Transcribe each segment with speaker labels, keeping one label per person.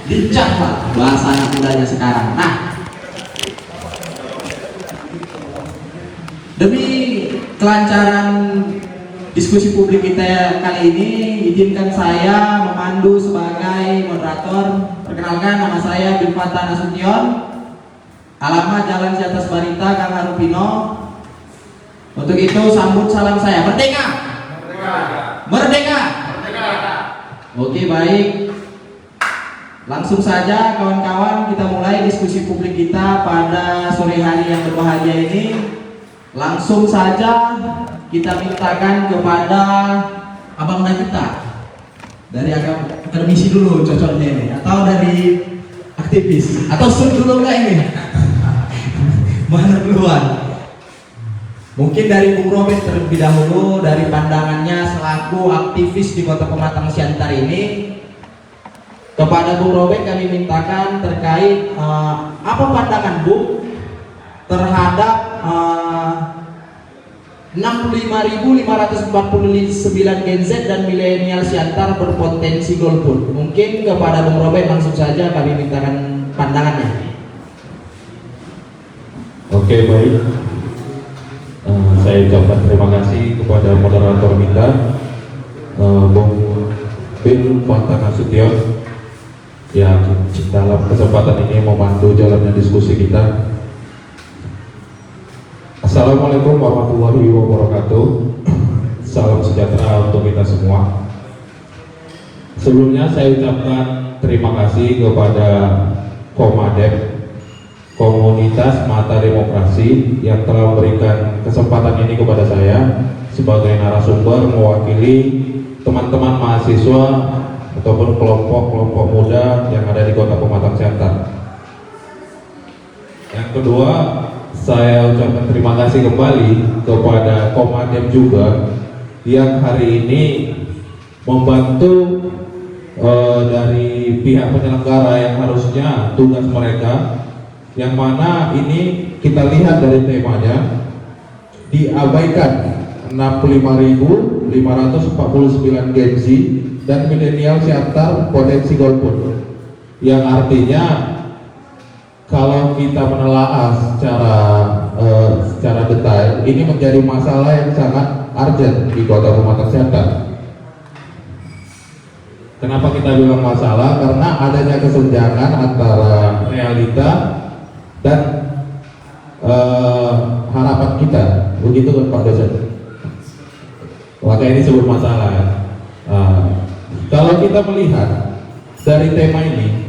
Speaker 1: lincah Pak bahasa anak mudanya sekarang. Nah, demi kelancaran diskusi publik kita kali ini, izinkan saya memandu sebagai moderator. Perkenalkan, nama saya Bilfata Nasution, alamat Jalan Siatas Barita, Gang Harupino. Untuk itu sambut salam saya, merdeka! Merdeka! Merdeka! Merdeka! Oke, baik. Langsung saja kawan-kawan, kita mulai diskusi publik kita pada sore hari yang berbahagia ini. Langsung saja kita mintakan kepada Abang Nagita dari akademisi dulu cocoknya ini, atau dari aktivis, atau sur dulu enggak ini? Mana duluan? Mungkin dari Bung Robert terlebih dahulu, dari pandangannya selaku aktivis di Kota Pematang Siantar ini. Kepada Bung Robert kami mintakan terkait apa pandangan Bung terhadap 65.549 Gen Z dan milenial Siantar berpotensi golput. Mungkin kepada Bung Robert langsung saja kami mintakan pandangannya.
Speaker 2: Oke, baik. Saya ucapkan terima kasih kepada moderator kita, Bung Bilfata Nasution, yang dalam kesempatan ini membantu jalannya diskusi kita. Assalamualaikum warahmatullahi wabarakatuh. Salam sejahtera untuk kita semua. Sebelumnya saya ucapkan terima kasih kepada Komadem, Komunitas Mata Demokrasi, yang telah memberikan kesempatan ini kepada saya sebagai narasumber mewakili teman-teman mahasiswa ataupun kelompok-kelompok muda yang ada di Kota Pematang Siantar. Yang kedua, saya ucapkan terima kasih kembali kepada Komadem juga yang hari ini membantu dari pihak penyelenggara yang harusnya tugas mereka, yang mana ini kita lihat dari temanya diabaikan 65.549 Gen Z dan milenial Siantar potensi golput, yang artinya kalau kita menelaah secara detail, ini menjadi masalah yang sangat urgent di Kota Pematang Siantar. Kenapa kita bilang masalah? Karena adanya kesenjangan antara realita dan harapan kita, begitu kan Pak dosen? Maka ini sebut masalah. Kalau kita melihat dari tema ini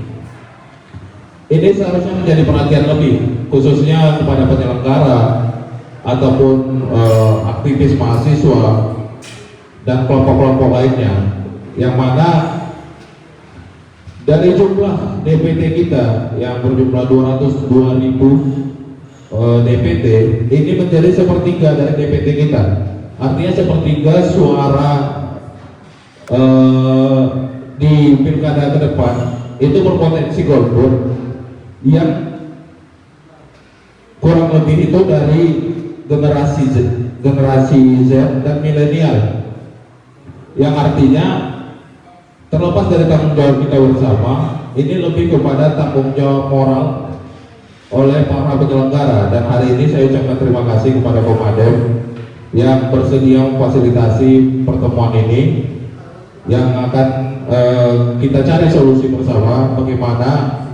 Speaker 2: seharusnya menjadi perhatian lebih, khususnya kepada penyelenggara ataupun aktivis mahasiswa dan kelompok-kelompok lainnya, yang mana dari jumlah DPT kita yang berjumlah 202.000 DPT, ini menjadi sepertiga dari DPT kita. Artinya sepertiga suara di pilkada ke depan itu berpotensi golput, yang kurang lebih itu dari generasi Z dan milenial, yang artinya terlepas dari tanggung jawab kita bersama, ini lebih kepada tanggung jawab moral oleh para penyelenggara. Dan hari ini saya ucapkan terima kasih kepada Komadem yang bersedia memfasilitasi pertemuan ini, yang akan kita cari solusi bersama bagaimana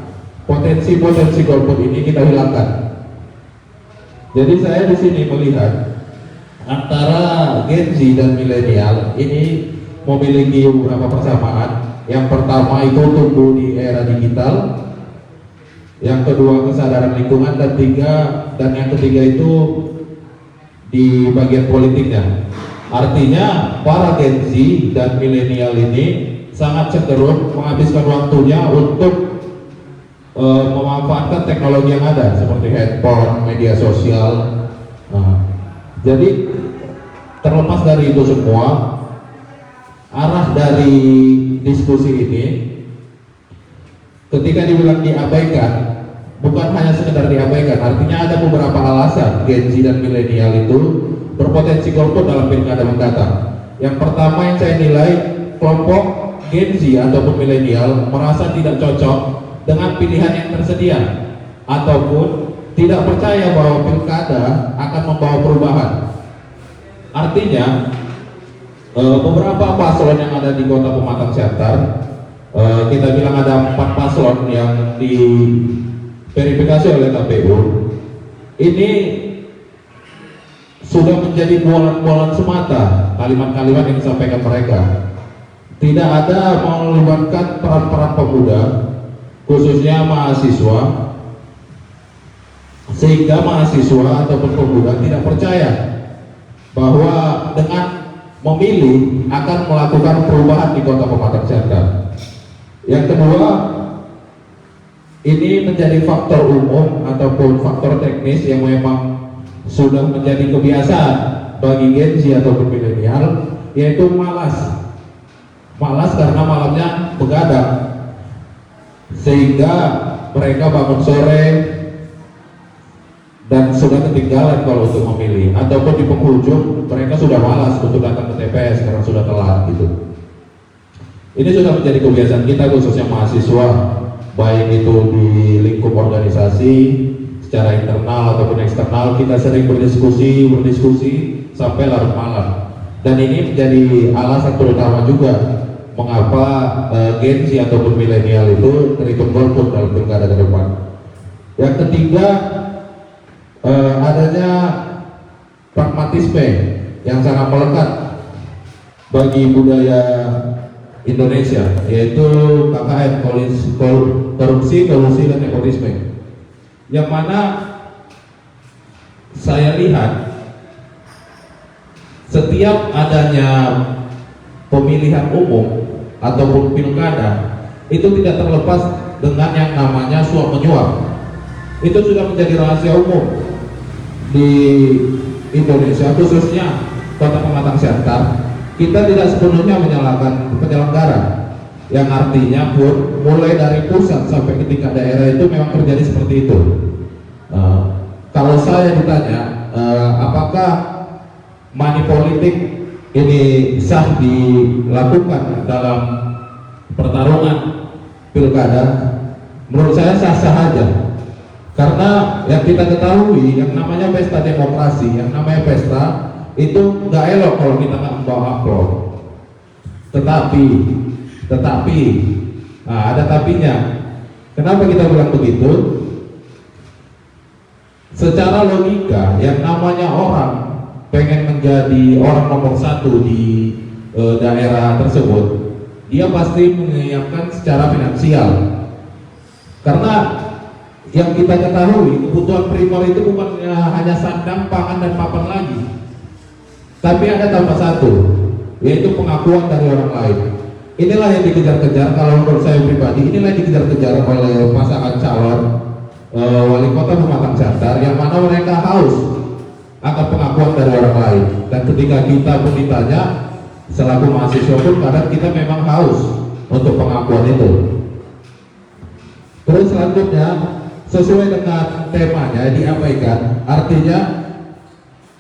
Speaker 2: potensi-potensi golput ini kita hilangkan. Jadi saya di sini melihat antara Gen Z dan milenial ini memiliki beberapa persamaan. Yang pertama itu tumbuh di era digital, yang kedua kesadaran lingkungan, dan yang ketiga itu di bagian politiknya. Artinya para Gen Z dan milenial ini sangat cenderung menghabiskan waktunya untuk memanfaatkan teknologi yang ada seperti handphone, media sosial. Jadi terlepas dari itu semua, arah dari diskusi ini ketika dibilang diabaikan, bukan hanya sekedar diabaikan, artinya ada beberapa alasan Gen Z dan milenial itu berpotensi golput dalam pilkada mendatang. Yang pertama yang saya nilai, kelompok Gen Z ataupun milenial merasa tidak cocok dengan pilihan yang tersedia ataupun tidak percaya bahwa pilkada akan membawa perubahan. Artinya beberapa paslon yang ada di Kota Pematang Siantar, kita bilang ada 4 paslon yang diverifikasi oleh KPU, ini sudah menjadi bualan-bualan semata kalimat-kalimat yang disampaikan mereka. Tidak ada melibatkan peran-peran pemuda, khususnya mahasiswa, sehingga mahasiswa ataupun pemuda tidak percaya bahwa dengan memilih akan melakukan perubahan di Kota Pematang Siantar. Yang kedua, ini menjadi faktor umum ataupun faktor teknis yang memang sudah menjadi kebiasaan bagi Gen Z ataupun milenial, yaitu malas karena malamnya begadang, sehingga mereka bangun sore dan sudah ketinggalan kalau untuk memilih, ataupun di penghujung mereka sudah malas untuk datang ke TPS karena sudah telat gitu. Ini sudah menjadi kebiasaan kita khususnya mahasiswa, baik itu di lingkup organisasi secara internal ataupun eksternal. Kita sering berdiskusi sampai larut malam, dan ini menjadi alasan terutama juga mengapa Gen Z ataupun milenial itu terhitung golput dalam pilkada ke depan. Yang ketiga, adanya pragmatisme yang sangat melekat bagi budaya Indonesia, yaitu KKN, korupsi, kolusi, dan nepotisme, yang mana saya lihat setiap adanya pemilihan umum ataupun pilkada itu tidak terlepas dengan yang namanya suap menyuap. Itu sudah menjadi rahasia umum di Indonesia, khususnya Kota Pematang Siantar. Kita tidak sepenuhnya menyalahkan penyelenggara, yang artinya pun mulai dari pusat sampai ke tingkat daerah itu memang terjadi seperti itu. Kalau saya ditanya apakah money politik ini sah dilakukan dalam pertarungan pilkada, menurut saya sah-sah aja. Karena yang kita ketahui, yang namanya pesta demokrasi, yang namanya pesta itu nggak elok kalau kita nggak membawa amplop. Tetapi ada tapinya. Kenapa kita bilang begitu? Secara logika, yang namanya orang pengen menjadi orang nomor 1 di daerah tersebut, dia pasti menyiapkan secara finansial. Karena yang kita ketahui, kebutuhan primer itu bukan hanya sandang, pangan, dan papan lagi, tapi ada tambah satu, yaitu pengakuan dari orang lain. Inilah yang dikejar-kejar, kalau menurut saya pribadi, inilah yang dikejar-kejar oleh pasangan calon wali kota Pematang Siantar, yang mana mereka haus akan pengakuan dari orang lain. Dan ketika kita pun ditanya selaku mahasiswa pun kadang kita memang haus untuk pengakuan itu. Terus selanjutnya, sesuai dengan temanya diabaikan, artinya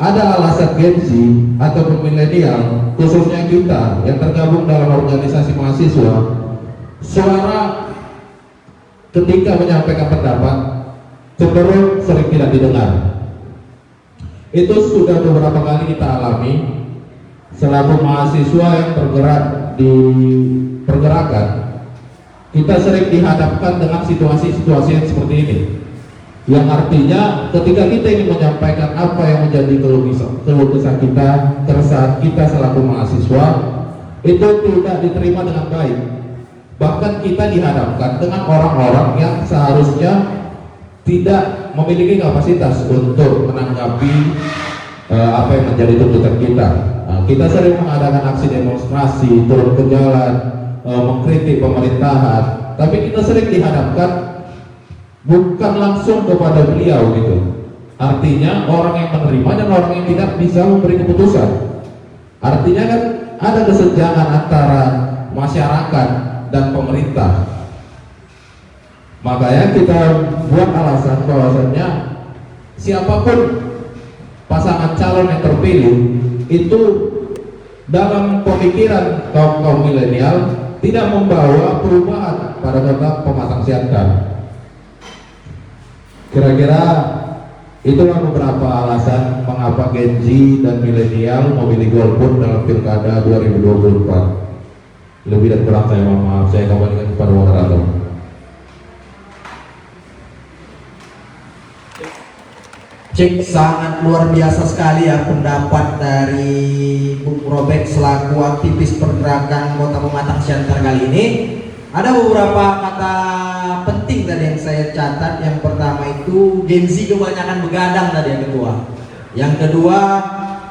Speaker 2: ada alasan Gen Z atau milenial, khususnya kita yang tergabung dalam organisasi mahasiswa, suara ketika menyampaikan pendapat cenderung sering tidak didengar. Itu sudah beberapa kali kita alami selaku mahasiswa yang bergerak di pergerakan. Kita sering dihadapkan dengan situasi-situasi yang seperti ini, yang artinya ketika kita ingin menyampaikan apa yang menjadi keluh kesah kita, keresahan kita selaku mahasiswa, itu tidak diterima dengan baik. Bahkan kita dihadapkan dengan orang-orang yang seharusnya tidak memiliki kapasitas untuk menanggapi apa yang menjadi tuntutan kita. Kita sering mengadakan aksi demonstrasi, turun ke jalan, mengkritik pemerintahan, tapi kita sering dihadapkan bukan langsung kepada beliau gitu. Artinya orang yang menerima dan orang yang tidak bisa memberi keputusan. Artinya kan ada kesenjangan antara masyarakat dan pemerintah. Makanya kita buat alasan bahwasannya siapapun pasangan calon yang terpilih itu dalam pemikiran kaum milenial tidak membawa perubahan pada tentang pematang siantar. Kira-kira itulah beberapa alasan mengapa Gen Z dan milenial memilih golput dalam Pilkada 2024. Lebih dan kurang saya mohon maaf, saya kembalikan kepada moderator.
Speaker 1: Cek, sangat luar biasa sekali ya pendapat dari Bung Robert selaku aktivis pergerakan Kota Pematang Siantar kali ini. Ada beberapa kata penting tadi yang saya catat. Yang pertama itu Gen Z kebanyakan begadang tadi yang kedua. Yang kedua,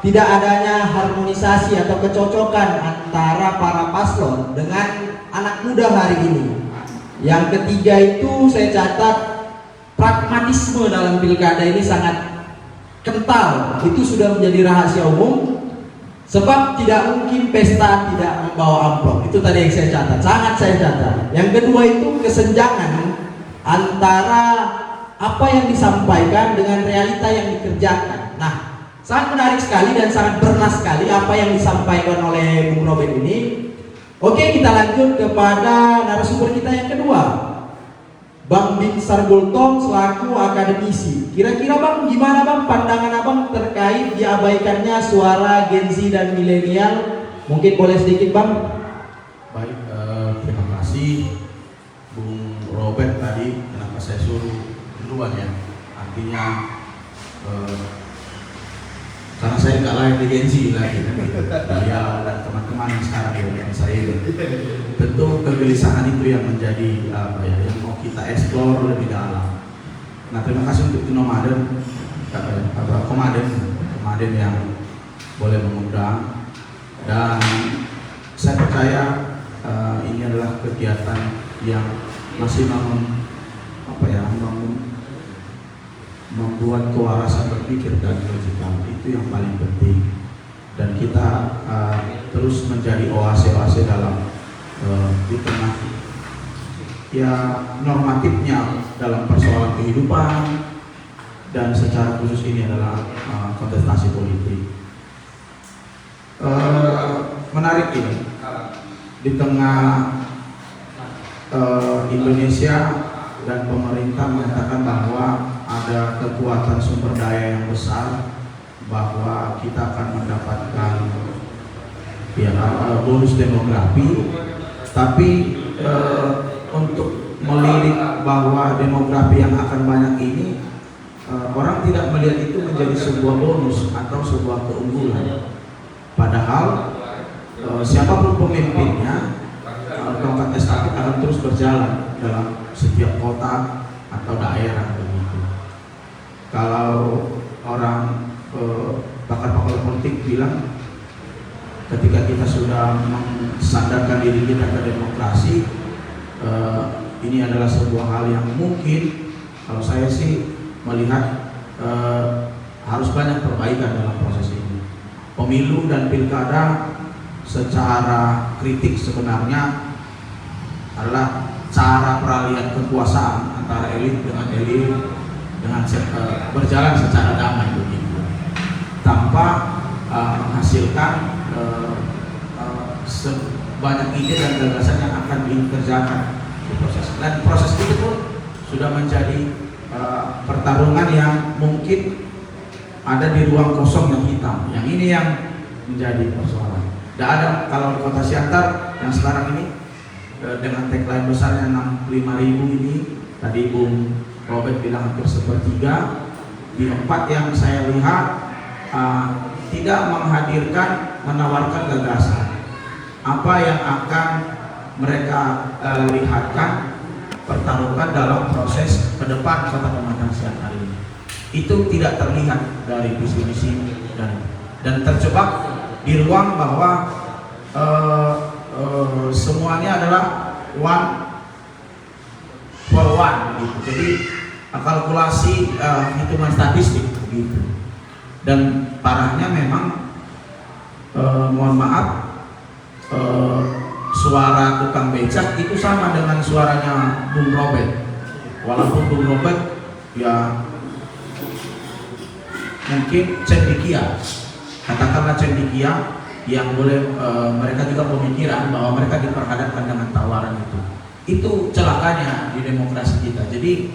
Speaker 1: tidak adanya harmonisasi atau kecocokan antara para paslon dengan anak muda hari ini. Yang ketiga itu saya catat pragmatisme dalam pilkada ini sangat kental. Itu sudah menjadi rahasia umum. Sebab tidak mungkin pesta tidak membawa amplop. Itu tadi yang saya catat, sangat saya catat. Yang kedua itu kesenjangan antara apa yang disampaikan dengan realita yang dikerjakan. Nah, sangat menarik sekali dan sangat bernas sekali apa yang disampaikan oleh Bung Robert ini. Oke, kita lanjut kepada narasumber kita yang kedua, Bang Binsar Gultom selaku akademisi. Kira-kira Bang, gimana Bang pandangan Abang terkait diabaikannya suara Gen Z dan milenial? Mungkin boleh sedikit Bang.
Speaker 3: Baik, terima kasih Bung Robert tadi. Kenapa saya suruh duluan ya? Artinya karena saya nggak lain di Gen Z lagi. Dia dan teman-teman yang sekarang dengan saya itu. Tentu kegelisahan itu yang menjadi apa ya, yang mau kita eksplor lebih dalam. Nah, terima kasih untuk Nomaden, Komaden yang boleh mengundang, dan saya percaya ini adalah kegiatan yang masih membuat kewarasan berpikir dan logikal. Itu yang paling penting, dan kita terus menjadi oase-oase dalam di tengah ya normatifnya dalam persoalan kehidupan, dan secara khusus ini adalah kontestasi politik. Menarik ini di tengah Indonesia dan pemerintah menyatakan bahwa ada kekuatan sumber daya yang besar, bahwa kita akan mendapatkan ya, bonus demografi. Tapi untuk melirik bahwa demografi yang akan banyak ini, orang tidak melihat itu menjadi sebuah bonus atau sebuah keunggulan. Padahal siapapun pemimpinnya, tongkat estafet akan terus berjalan dalam setiap kota atau daerah begitu. Kalau orang pakar-pakar politik bilang, ketika kita sudah mensandarkan diri kita ke demokrasi, ini adalah sebuah hal yang mungkin, kalau saya sih melihat harus banyak perbaikan dalam proses ini. Pemilu dan pilkada secara kritik sebenarnya adalah cara peralihan kekuasaan antara elit dengan berjalan secara damai begitu, tanpa menghasilkan sebanyak ide dan gagasan yang akan dikerjakan di proses. Dan proses itu pun sudah menjadi pertarungan yang mungkin ada di ruang kosong yang hitam. Yang ini yang menjadi persoalan. Dan ada kalau Kota Siantar yang sekarang ini dengan tagline besarnya 65.000 ini, tadi Bung Robert bilang hampir sepertiga. Di tempat yang saya lihat tidak menghadirkan, menawarkan gagasan apa yang akan mereka lihatkan, pertaruhkan dalam proses ke depan Kota Pematang Siantar ini. Itu tidak terlihat dari visi misi dan terjebak di ruang bahwa semuanya adalah one for one gitu. Jadi kalkulasi hitungan statistik begitu. Dan parahnya memang mohon maaf, suara tukang becak itu sama dengan suaranya Bung Robert. Walaupun Bung Robert ya mungkin cendekia, katakanlah cendekia yang boleh mereka juga pemikiran bahwa mereka diperhadapkan dengan tawaran itu. Itu celakanya di demokrasi kita. Jadi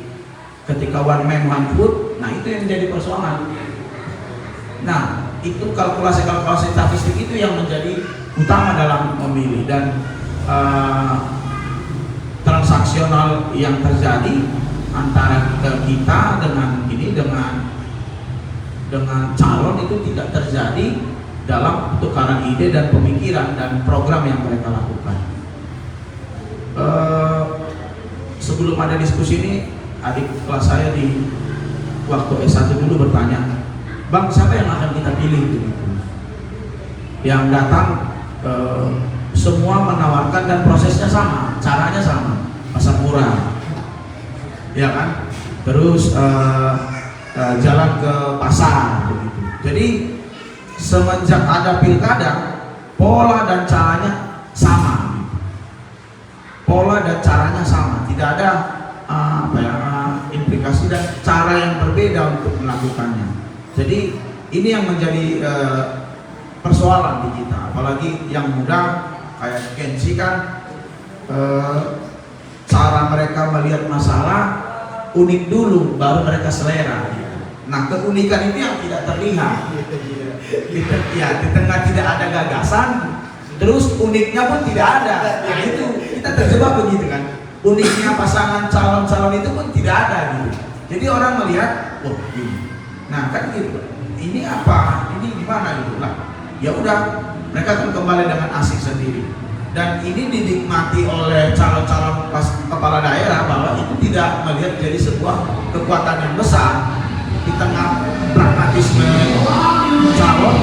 Speaker 3: ketika one man one vote, nah itu yang menjadi persoalan. Nah itu kalkulasi statistik itu yang menjadi utama dalam memilih, dan transaksional yang terjadi antara kita dengan calon itu tidak terjadi dalam tukaran ide dan pemikiran dan program yang mereka lakukan. Sebelum ada diskusi ini, adik kelas saya di waktu S1 dulu bertanya, Bang, siapa yang akan kita pilih itu? Yang datang semua menawarkan dan prosesnya sama, caranya sama, pasar murah, ya kan? Terus jalan ke pasar, begitu. Jadi semenjak ada pilkada, pola dan caranya sama, pola dan caranya sama, tidak ada implikasi dan cara yang berbeda untuk melakukannya. Jadi ini yang menjadi persoalan di kita, apalagi yang muda kayak Gen Z kan, cara mereka melihat masalah unik dulu, baru mereka selera. Nah, keunikan itu yang tidak terlihat. Di tengah tidak ada gagasan, terus uniknya pun tidak ada. Nah, itu kita terjebak begitu kan. Uniknya pasangan calon-calon itu pun tidak ada gitu. Jadi orang melihat, oh ini. Nah kan gitu. Ini apa? Ini gimana gitu? Nah, ya udah, mereka akan kembali dengan asik sendiri. Dan ini dinikmati oleh calon-calon kepala daerah bahwa itu tidak melihat jadi sebuah kekuatan yang besar di tengah pragmatisme calon,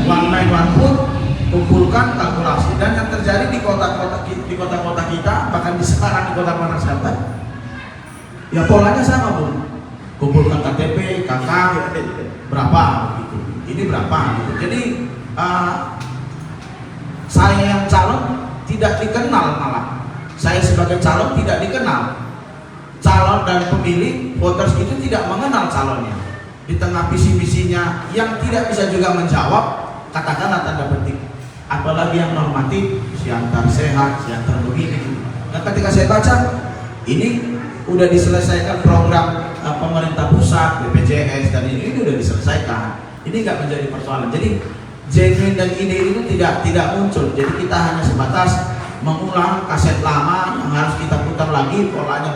Speaker 3: one man one vote, kumpulkan kalkulasi. Dan yang terjadi di kota-kota kita, bahkan di sekarang di kota-kota selatan, ya polanya sama Bu. Kumpulkan KTP, KK berapa gitu. Ini berapa gitu. Jadi saya yang calon tidak dikenal, malah saya sebagai calon tidak dikenal. Calon dan pemilih voters itu tidak mengenal calonnya. Di tengah visi-visinya yang tidak bisa juga menjawab, katakanlah tanda petik, apalagi yang normatif, siantar sehat, siantar begini. Nah ketika saya baca, ini udah diselesaikan program pemerintah pusat, BPJS, dan ini udah diselesaikan. Ini nggak menjadi persoalan. Jadi genuine dan ide itu tidak muncul. Jadi kita hanya sebatas mengulang kaset lama yang harus kita putar lagi, polanya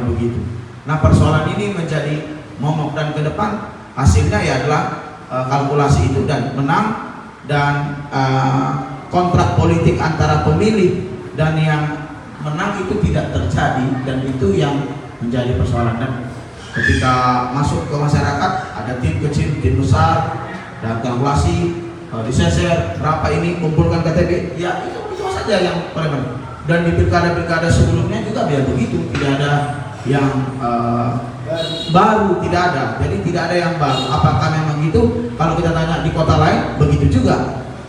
Speaker 3: begitu. Nah persoalan ini menjadi momok, dan ke depan hasilnya ya adalah kalkulasi itu dan menang, dan kontrak politik antara pemilih dan yang menang itu tidak terjadi, dan itu yang menjadi persoalan. Dan ketika masuk ke masyarakat ada tim kecil, tim besar, dan kalkulasi diseser berapa ini, kumpulkan KTP, ya itu saja yang paling. Dan di pilkada sebelumnya juga biar begitu, tidak ada yang baru, tidak ada. Jadi tidak ada yang baru. Apakah memang gitu? Kalau kita tanya di kota lain begitu juga,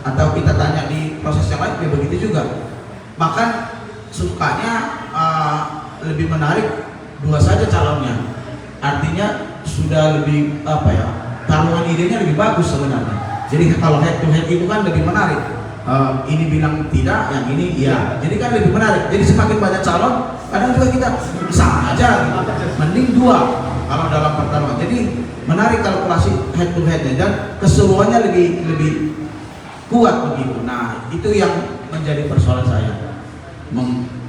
Speaker 3: atau kita tanya di proses yang lain ya begitu juga. Bahkan sukanya lebih menarik dua saja calonnya. Artinya sudah lebih taruhan idenya lebih bagus sebenarnya. Jadi kalau head to head itu kan lebih menarik. Ini bilang tidak, yang ini iya. Jadi kan lebih menarik. Jadi semakin banyak calon, kadang juga kita sama aja. Mending dua kalau dalam pertarungan. Jadi menarik kalkulasi head to headnya, dan keseruannya lebih kuat begitu. Nah itu yang menjadi persoalan saya,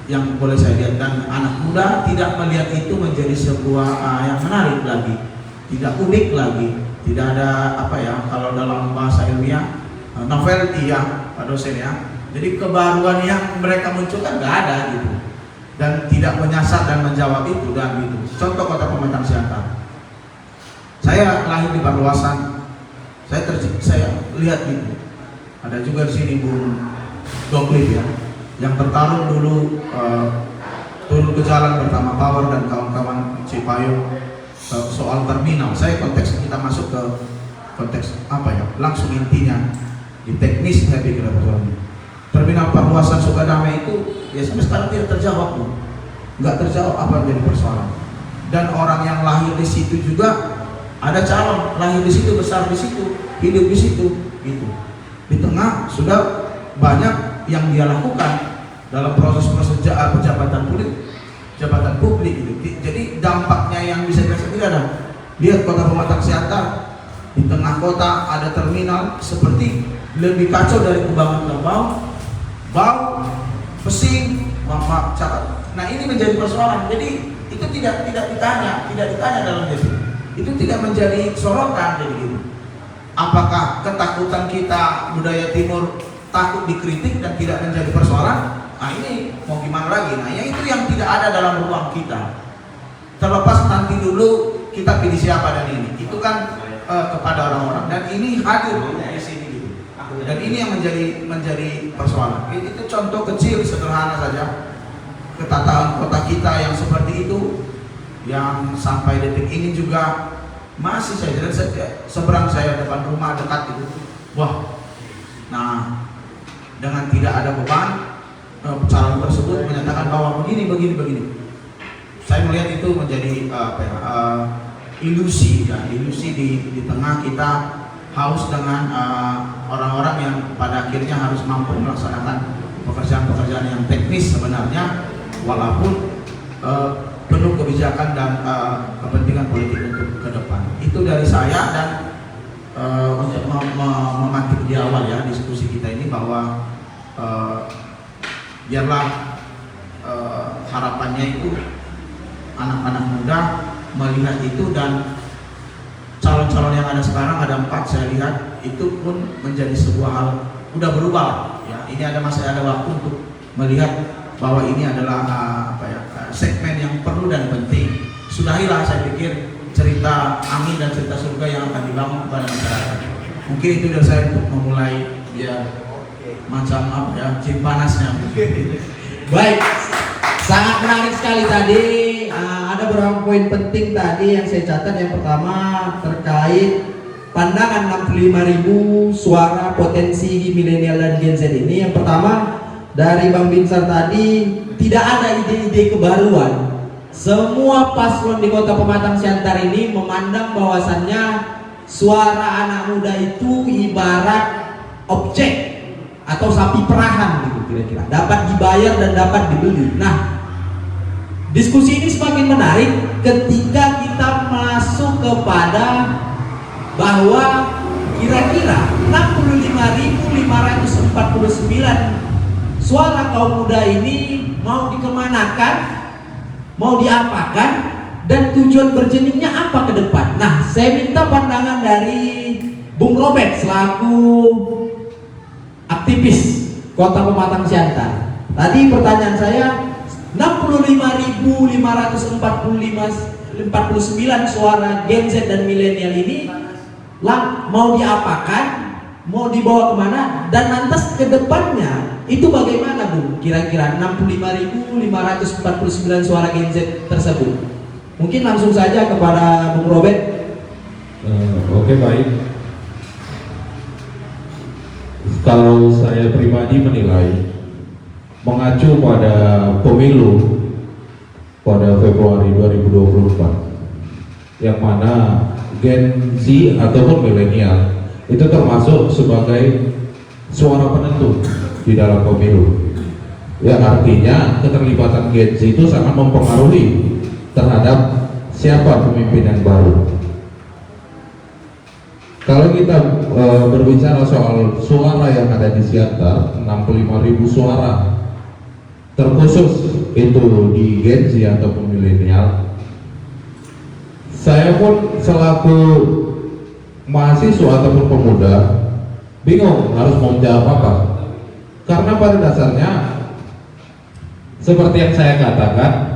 Speaker 3: yang boleh saya lihat. Dan anak muda tidak melihat itu menjadi sebuah yang menarik lagi, tidak unik lagi, tidak ada kalau dalam bahasa ilmiah novelty ya Pak dosen ya. Jadi kebaruan yang mereka munculkan nggak ada gitu, dan tidak menyasar dan menjawab itu dan gitu. Contoh Kota Pematang Siantar, saya lahir di Paluasan, saya lihat gitu. Ada juga di sini Bung Doklip ya, yang bertarung dulu turun ke jalan bersama Power dan kawan-kawan Cipayung soal terminal. Saya konteks kita masuk ke konteks langsung intinya di teknis saya pikir betul. Terminal Paluasan Sukadamai itu ya sampai sekarang tidak terjawab Bu. Nggak terjawab apa yang jadi persoalan. Dan orang yang lahir di situ juga ada calon lahir di situ, besar di situ, hidup di situ, gitu. Di tengah sudah banyak yang dia lakukan dalam proses-proses jabatan publik gitu. Jadi dampaknya yang bisa kita lihat ada. Lihat kota Pematang Siantar, di tengah kota ada terminal seperti lebih kacau dari Kembangan Kerbau, bau, pesing, cacat. Nah ini menjadi persoalan. Jadi itu tidak ditanya dalam diri. Itu tidak menjadi sorotan jadi gitu. Apakah ketakutan kita budaya Timur takut dikritik dan tidak menjadi persoalan? Nah ini mau gimana lagi? Nah yang itu yang tidak ada dalam ruang kita. Terlepas nanti dulu kita pilih siapa dan ini, itu kan kepada orang-orang. Dan ini hadir di sini gitu. Dan ini yang menjadi persoalan. Itu contoh kecil sederhana saja. Ketataan kota kita yang seperti itu, yang sampai detik ini juga masih saya seberang saya depan rumah dekat itu. Wah, nah dengan tidak ada beban calon tersebut menyatakan bahwa begini. Saya melihat itu menjadi ilusi di tengah kita haus dengan orang-orang yang pada akhirnya harus mampu melaksanakan pekerjaan-pekerjaan yang teknis sebenarnya, walaupun penuh kebijakan dan kepentingan politik untuk ke depan. Itu dari saya, dan untuk memantik di awal ya diskusi kita ini bahwa biarlah harapannya itu anak-anak muda melihat itu, dan calon-calon yang ada sekarang ada 4 saya lihat itu pun menjadi sebuah hal udah berubah ya. Ini masih ada waktu untuk melihat bahwa ini adalah segmen yang perlu dan penting. Sudahilah saya pikir cerita angin dan cerita surga yang akan dibangun kepada masyarakat. Mungkin itu dari saya untuk memulai ya macam cip panasnya.
Speaker 1: Baik, sangat menarik sekali tadi. Ada beberapa poin penting tadi yang saya catat. Yang pertama terkait pandangan 65.000 suara potensi milenial dan Gen Z ini. Yang pertama dari Bang Binsar tadi, tidak ada ide-ide kebaruan. Semua paslon di Kota Pematang Siantar ini memandang bahwasannya suara anak muda itu ibarat objek atau sapi perahan gitu kira-kira, dapat dibayar dan dapat dibeli. Nah, diskusi ini semakin menarik ketika kita masuk kepada bahwa kira-kira 65.549 suara kaum muda ini mau dikemanakan, mau diapakan, dan tujuan berjeningnya apa ke depan. Nah, saya minta pandangan dari Bung Robert selaku aktivis Kota Pematang Siantar. Tadi pertanyaan saya, 65.549 suara Gen Z dan milenial ini mau diapakan, mau dibawa kemana, dan lantas ke depannya itu bagaimana Bung? Kira-kira 65.549 suara Gen Z tersebut. Mungkin langsung saja kepada Bung Robert.
Speaker 2: Oke, baik. Kalau saya pribadi menilai, mengacu pada pemilu pada Februari 2024, yang mana Gen Z ataupun milenial itu termasuk sebagai suara penentu di dalam pemilu, yang artinya keterlibatan Gen Z itu sangat mempengaruhi terhadap siapa pemimpin yang baru. Kalau kita berbicara soal suara yang ada di Siantar, 65.000 suara terkhusus itu di Gen Z ataupun milenial, saya pun selaku mahasiswa ataupun pemuda bingung harus mau jawab apa, karena pada dasarnya seperti yang saya katakan,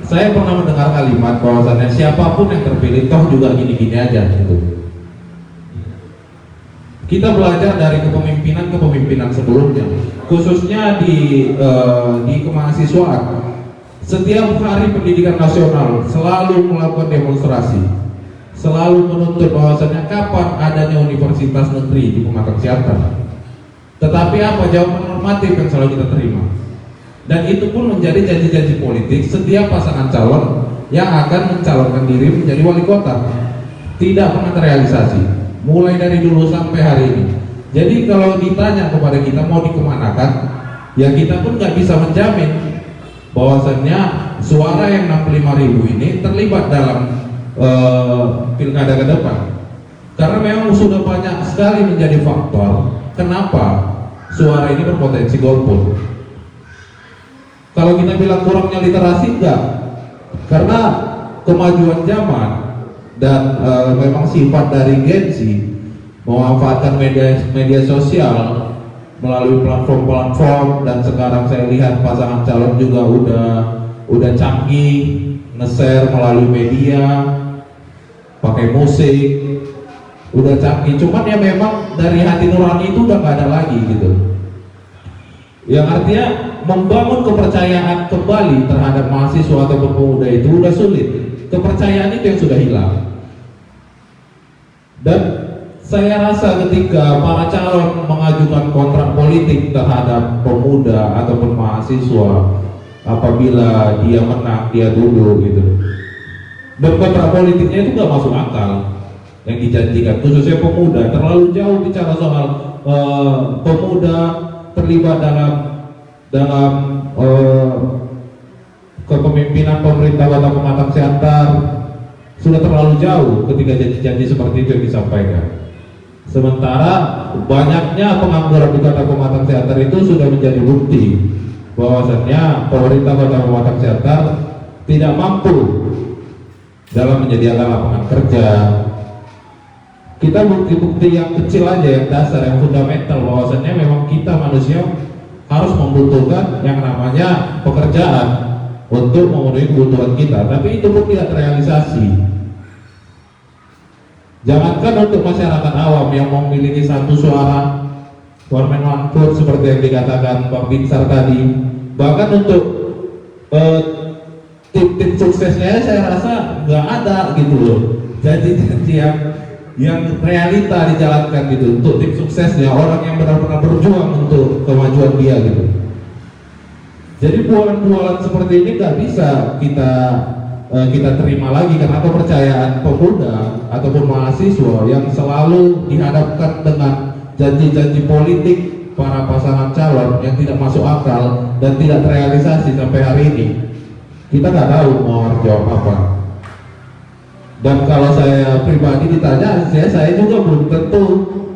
Speaker 2: saya pernah mendengar kalimat bahwasannya siapapun yang terpilih toh juga gini-gini aja gitu. Kita belajar dari kepemimpinan sebelumnya, khususnya di kemahasiswaan. Setiap hari pendidikan nasional selalu melakukan demonstrasi, selalu menuntut bahwasannya kapan adanya universitas negeri di Pematang Siantar. Tetapi apa jawaban normatif yang selalu kita terima? Dan itu pun menjadi janji-janji politik setiap pasangan calon yang akan mencalonkan diri menjadi wali kota. Tidak pernah terrealisasi. mulai dari dulu sampai hari ini. Jadi kalau ditanya kepada kita mau dikemanakan, ya kita pun nggak bisa menjamin bahwasannya suara yang 65.000 ini terlibat dalam pilkada ke depan. Karena memang sudah banyak sekali menjadi faktor kenapa suara ini berpotensi golput. Kalau kita bilang kurangnya literasi, enggak, karena kemajuan zaman dan memang sifat dari Gen Z memanfaatkan media sosial melalui platform-platform, dan sekarang saya lihat pasangan calon juga udah canggih, nge-share melalui media, pakai musik, udah canggih. Cuman ya memang dari hati nurani itu udah gak ada lagi gitu. Yang artinya membangun kepercayaan kembali terhadap mahasiswa atau pemuda itu udah sulit. Kepercayaan itu yang sudah hilang. Dan saya rasa ketika para calon mengajukan kontrak politik terhadap pemuda ataupun mahasiswa, apabila dia menang, dia duduk gitu, dan kontrak politiknya itu gak masuk akal yang dijanjikan, khususnya pemuda. Terlalu jauh bicara soal pemuda terlibat dalam kepemimpinan pemerintah Kota Pematang Siantar. Sudah terlalu jauh ketika janji-janji seperti itu yang disampaikan. Sementara banyaknya pengangguran di Kota Pematang Siantar itu sudah menjadi bukti bahwasannya pemerintah Kota Pematang Siantar tidak mampu dalam menyediakan lapangan kerja. Kita bukti-bukti yang kecil aja, yang dasar, yang fundamental, bahwasannya memang kita manusia harus membutuhkan yang namanya pekerjaan untuk memenuhi kebutuhan kita, tapi itu pun tidak terrealisasi. Jangankan untuk masyarakat awam yang memiliki satu suara, one man one vote seperti yang dikatakan Bang Binsar tadi, bahkan untuk tim suksesnya saya rasa nggak ada gitu loh. Janji-janji yang realita dijalankan gitu untuk tim suksesnya, orang yang benar-benar berjuang untuk kemajuan dia gitu. Jadi bualan-bualan seperti ini nggak bisa kita terima lagi, karena kepercayaan pemuda ataupun mahasiswa yang selalu dihadapkan dengan janji-janji politik para pasangan calon yang tidak masuk akal dan tidak terrealisasi sampai hari ini. Kita nggak tahu mau jawab apa. Dan kalau saya pribadi ditanya, saya juga belum tentu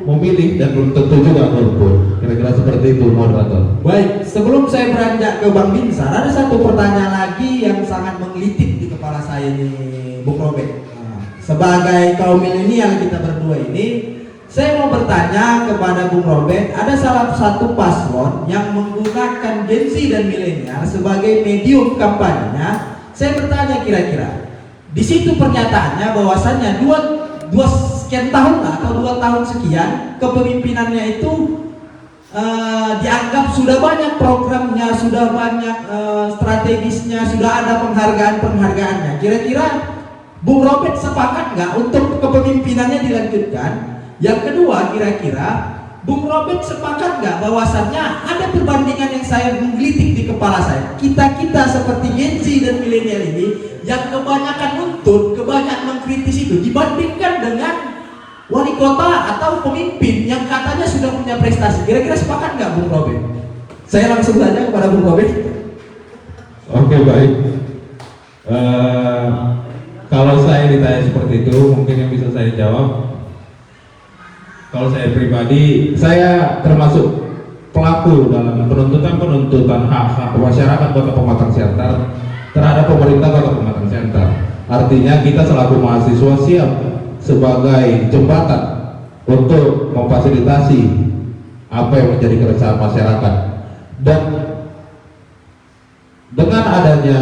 Speaker 2: memilih dan belum tentu juga golput. Kira-kira seperti itu, moderator.
Speaker 1: Baik, sebelum saya beranjak ke Bang Binsar, ada satu pertanyaan lagi yang sangat menggelitik di kepala saya nih, Bung Robert. Sebagai kaum milenial kita berdua ini, saya mau bertanya kepada Bung Robert, ada salah satu paslon yang menggunakan Gen Z dan milenial sebagai medium kampanyenya. Saya bertanya kira-kira, di situ pernyataannya bahwasannya dua sekian tahun lah, atau 2 tahun sekian kepemimpinannya itu dianggap sudah banyak programnya, sudah banyak strategisnya, sudah ada penghargaannya. Kira-kira Bung Robert sepakat nggak untuk kepemimpinannya dilanjutkan? Yang kedua, kira-kira Bung Robert sepakat nggak bahwasannya ada perbandingan yang saya menggelitik di kepala saya? Kita seperti Gen Z dan milenial ini yang kebanyakan nuntut, kebanyakan mengkritis itu dibandingkan dengan wali kota atau pemimpin yang katanya sudah punya prestasi. Kira-kira sepakat nggak Bung Robert? Saya langsung saja kepada Bung Robert.
Speaker 2: Oke, baik. Kalau saya ditanya seperti itu, mungkin yang bisa saya jawab, kalau saya pribadi, saya termasuk pelaku dalam penuntutan hak-hak masyarakat Kota Pematang Siantar terhadap pemerintah Kota Pematang Siantar. Artinya kita selaku mahasiswa siap sebagai jembatan untuk memfasilitasi apa yang menjadi keresahan masyarakat. Dan dengan adanya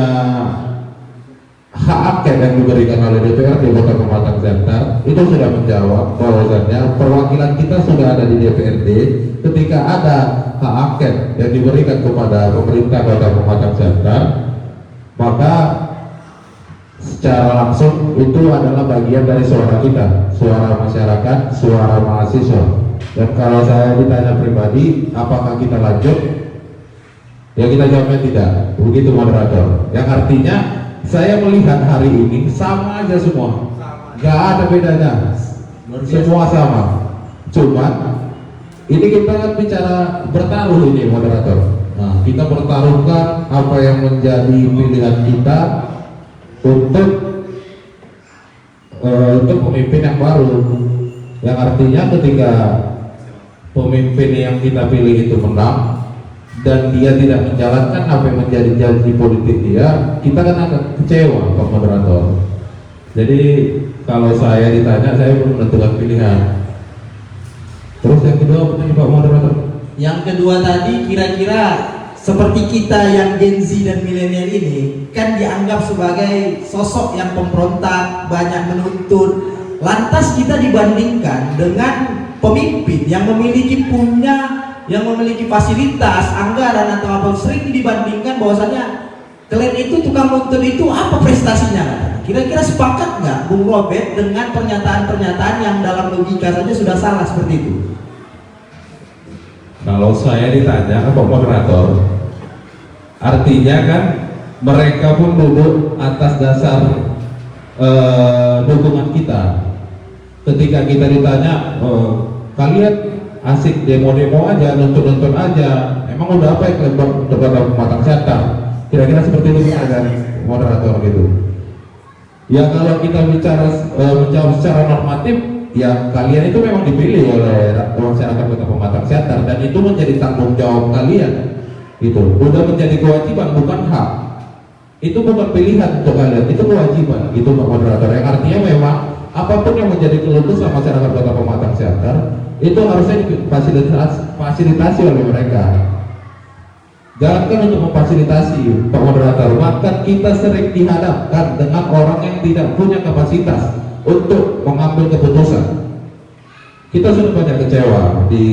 Speaker 2: hak angket yang diberikan oleh DPRD Kota Pematang Siantar, itu sudah menjawab bahwasannya perwakilan kita sudah ada di DPRD. Ketika ada hak angket yang diberikan kepada pemerintah Kota Pematang Siantar, maka secara langsung itu adalah bagian dari suara kita, suara masyarakat, suara mahasiswa. Dan kalau saya ditanya pribadi, apakah kita lanjut? Ya kita jawabnya tidak. Begitu moderator. Yang artinya saya melihat hari ini sama aja semua, nggak ada bedanya, semua sama. Cuman ini kita kan bicara bertaruh ini moderator. Nah, kita pertaruhkan apa yang menjadi pilihan kita untuk pemimpin yang baru. Yang artinya ketika pemimpin yang kita pilih itu menang dan dia tidak menjalankan apa yang menjadi janji politik dia, kita kan akan kecewa, Pak Moderator. Jadi kalau saya ditanya, saya belum menentukan pilihan. Terus yang kedua apa nih Pak Moderator?
Speaker 1: Yang kedua tadi kira-kira seperti kita yang Gen Z dan milenial ini kan dianggap sebagai sosok yang pemberontak, banyak menuntut. Lantas kita dibandingkan dengan pemimpin yang memiliki fasilitas, anggaran atau apa, sering dibandingkan bahwasanya kalian itu tukang nuntut itu apa prestasinya? Kira-kira sepakat nggak Bung Robert dengan pernyataan-pernyataan yang dalam logika saja sudah salah seperti itu?
Speaker 2: Kalau saya ditanya Pak Moderator, artinya kan mereka pun duduk atas dasar dukungan kita. Ketika kita ditanya, kalian asik demo-demo aja, nonton-nonton aja, emang udah apa yang kalian buat debat matang siantar? Kira-kira seperti itu kan moderator gitu. Ya kalau kita bicara menjawab secara normatif, ya kalian itu memang dipilih oleh masyarakat Kota Pematang Siantar dan itu menjadi tanggung jawab kalian. Gitu. Udah menjadi kewajiban, bukan hak. Itu bukan pilihan untuk kalian, itu kewajiban. Itu Pak Moderator. Yang artinya memang apapun yang menjadi keluh kesah masyarakat Kota Pematang Siantar itu harusnya difasilitasi oleh mereka. Jangankan untuk memfasilitasi Pak Moderator, bahkan kita sering dihadapkan dengan orang yang tidak punya kapasitas untuk mengambil keputusan. Kita sudah banyak kecewa di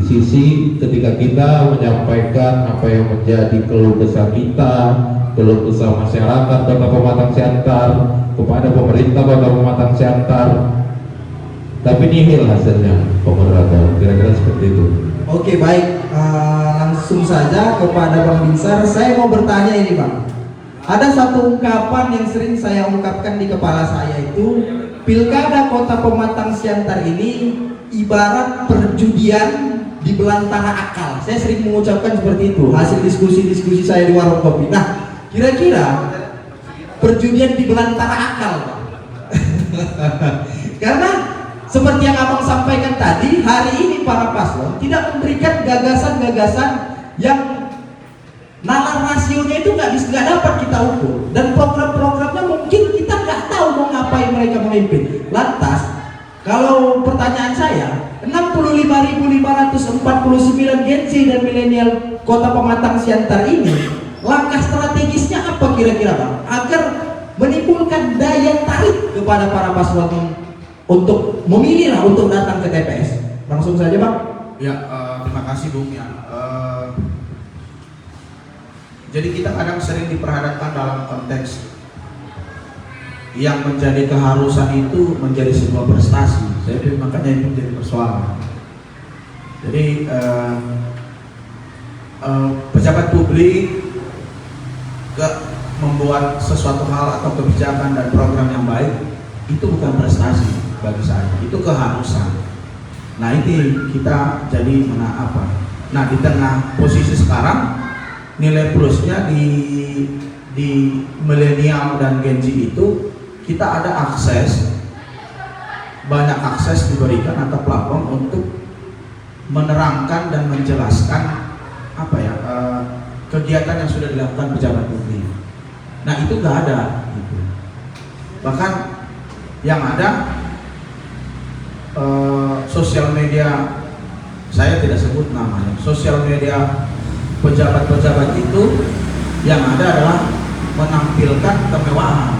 Speaker 2: sisi ketika kita menyampaikan apa yang menjadi keluh kesah kita, keluh kesah masyarakat Kota Pematang Siantar kepada pemerintah Kota Pematang Siantar, tapi nihil hasilnya, Pak Moderator. Kira-kira seperti itu.
Speaker 1: Oke, baik, langsung saja kepada Bang Binsar. Saya mau bertanya ini Bang, ada satu ungkapan yang sering saya ungkapkan di kepala saya itu, Pilkada Kota Pematang Siantar ini ibarat perjudian di belantara akal. Saya sering mengucapkan seperti itu, hasil diskusi-diskusi saya di warung kopi. Nah, kira-kira perjudian di belantara akal karena seperti yang abang sampaikan tadi, hari ini para paslon tidak memberikan gagasan-gagasan yang nalar rasionya itu nggak dapat kita ukur, dan program-programnya mungkin kita nggak tahu mau ngapain mereka memimpin. Lantas, kalau pertanyaan saya, 65.549 Gen Z dan milenial Kota Pematang Siantar ini, langkah strategisnya apa kira-kira Bang, agar menimbulkan daya tarik kepada para paslon untuk memilih lah, untuk datang ke TPS? Langsung saja Bang.
Speaker 3: Ya, terima kasih Bung ya. Jadi kita kadang sering diperhadapkan dalam konteks yang menjadi keharusan itu menjadi sebuah prestasi. Saya pikir makanya itu menjadi persoalan. Jadi pejabat publik membuat sesuatu hal atau kebijakan dan program yang baik itu bukan prestasi bagi saya, itu keharusan. Nah ini kita jadi apa? Nah di tengah posisi sekarang nilai plusnya di milenial dan Gen Z itu kita ada akses, banyak akses diberikan atau platform untuk menerangkan dan menjelaskan apa ya kegiatan yang sudah dilakukan pejabat publik. Nah itu nggak ada gitu. Bahkan yang ada sosial media, saya tidak sebut namanya, sosial media pejabat-pejabat itu yang ada adalah menampilkan kemewahan,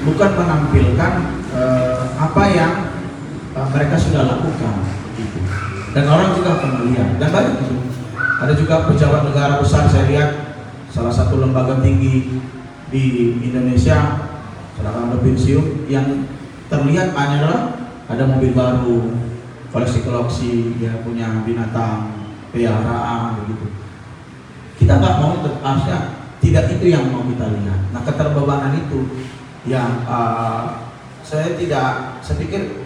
Speaker 3: bukan menampilkan apa yang mereka sudah lakukan gitu. Dan orang juga akan melihat, dan banyak itu. Ada juga pejabat negara besar, saya lihat salah satu lembaga tinggi di Indonesia, sedangkan berpensiun, yang terlihat hanya adalah ada mobil baru, koleksi-koleksi, dia punya binatang peliharaan begitu. Kita nggak mau, harusnya tidak itu yang mau kita lihat. Nah keterbebanan itu yang saya pikir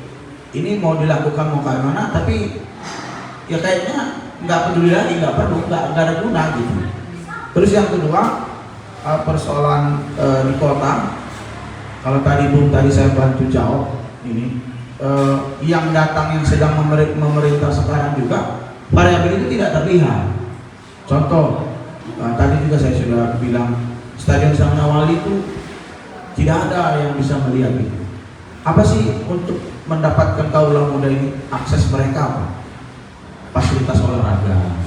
Speaker 3: ini mau dilakukan mau kayak mana, tapi ya kayaknya nggak peduli lagi, nggak perlu, nggak ada guna gitu. Terus yang kedua, persoalan di kota, kalau tadi saya bantu jawab ini, yang datang yang sedang memerintah sekarang juga variabel itu tidak terlihat. Contoh, tadi juga saya sudah bilang Stadion Samnawali itu tidak ada yang bisa melihat itu. Apa sih untuk mendapatkan kaula muda ini, akses mereka apa? Fasilitas olahraga.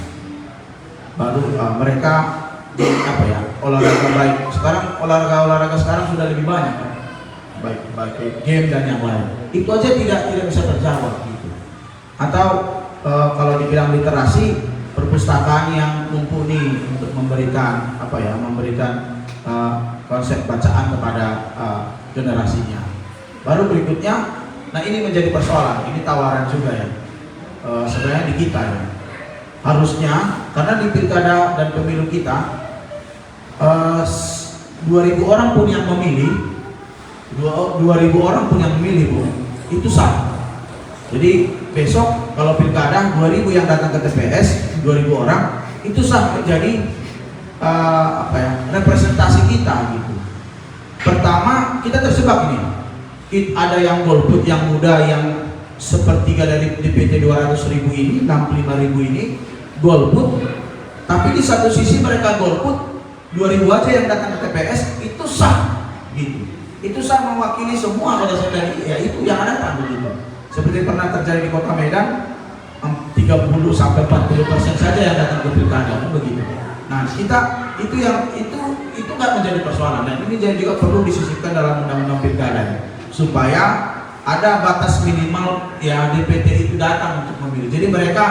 Speaker 3: Baru mereka apa ya, olahraga baik. Sekarang olahraga sekarang sudah lebih banyak kan? Baik game dan yang lain. Itu aja tidak bisa terjawab gitu. Atau kalau dibilang literasi, perpustakaan yang mumpuni untuk memberikan apa ya, memberikan konsep bacaan kepada generasinya. Baru berikutnya, nah ini menjadi persoalan, ini tawaran juga ya, sebenarnya di kita ya. Harusnya, karena di pilkada dan pemilu kita 2.000 orang pun yang memilih, 2.000 orang pun yang memilih Bu, itu sah. Jadi besok kalau pilkada 2.000 yang datang ke TPS, 2.000 orang itu sah menjadi apa ya, representasi kita gitu. Pertama, kita terjebak ini. Ada yang golput yang muda yang sepertiga dari DPT 200.000 ini, 65.000 ini golput, tapi di satu sisi mereka golput 2.000 aja yang datang ke TPS itu sah gitu. Itu sah mewakili semua pada saat tadi, ya itu yang datang begitu. Seperti pernah terjadi di Kota Medan, 30 sampai 40% saja yang datang ke pilkada begitu. Nah, kita itu nggak menjadi persoalan, dan ini juga perlu disisipkan dalam undang-undang pilkada supaya ada batas minimal ya DPT itu datang untuk memilih. Jadi mereka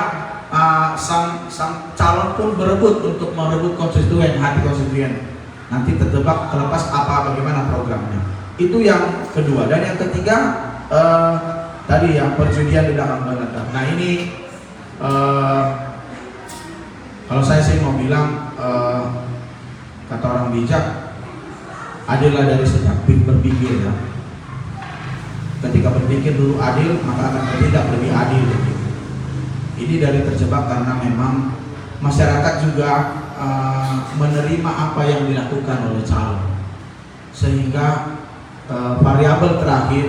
Speaker 3: sang calon pun berebut untuk merebut konstituen, hati konstituen. Nanti terjebak terlepas bagaimana programnya. Itu yang kedua. Dan yang ketiga tadi yang perjudian di dalam negara. Nah ini kalau saya sih mau bilang kata orang bijak, adillah dari sejak berpikir ya. Ketika berpikir dulu adil, maka akan bertindak lebih adil. Ini dari terjebak karena memang masyarakat juga menerima apa yang dilakukan oleh calon, sehingga variabel terakhir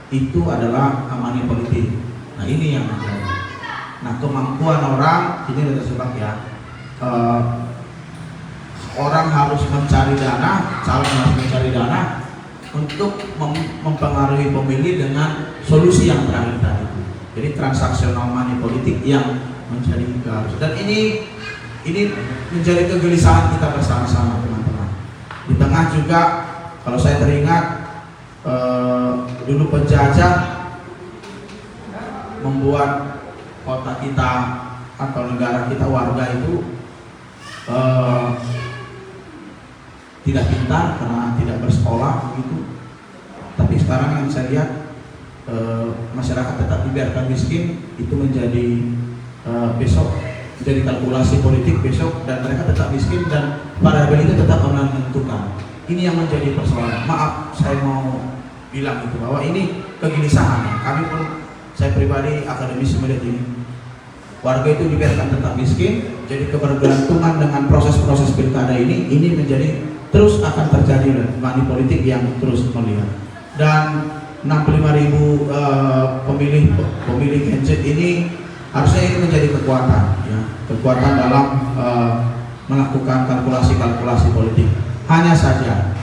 Speaker 3: itu adalah money politik. Nah ini yang menjadi. Nah kemampuan orang ini terjebak ya. Orang harus mencari dana, calon harus mencari dana untuk mempengaruhi pemilih dengan solusi yang terakhir tadi. Jadi transaksional money politik yang menjadi harus. Dan ini menjadi kegelisahan kita bersama-sama teman-teman. Di tengah juga kalau saya teringat dulu penjajah membuat kota kita atau negara kita, warga itu tidak pintar karena tidak bersekolah begitu. Tapi sekarang yang saya lihat masyarakat tetap dibiarkan miskin, itu menjadi besok menjadi kalkulasi politik besok, dan mereka tetap miskin dan variabel itu tetap menentukan. Ini yang menjadi persoalan. Maaf, saya mau bilang itu bahwa ini kegelisahan. Kami pun, saya pribadi akademisi melihat ini. Warga itu dibiarkan tetap miskin, jadi kebergantungan dengan proses-proses pilkada ini menjadi terus akan terjadi money politik yang terus melihat. Dan 65.000 pemilih Gen Z ini harusnya ini menjadi kekuatan ya, kekuatan dalam melakukan kalkulasi politik. Hanya saja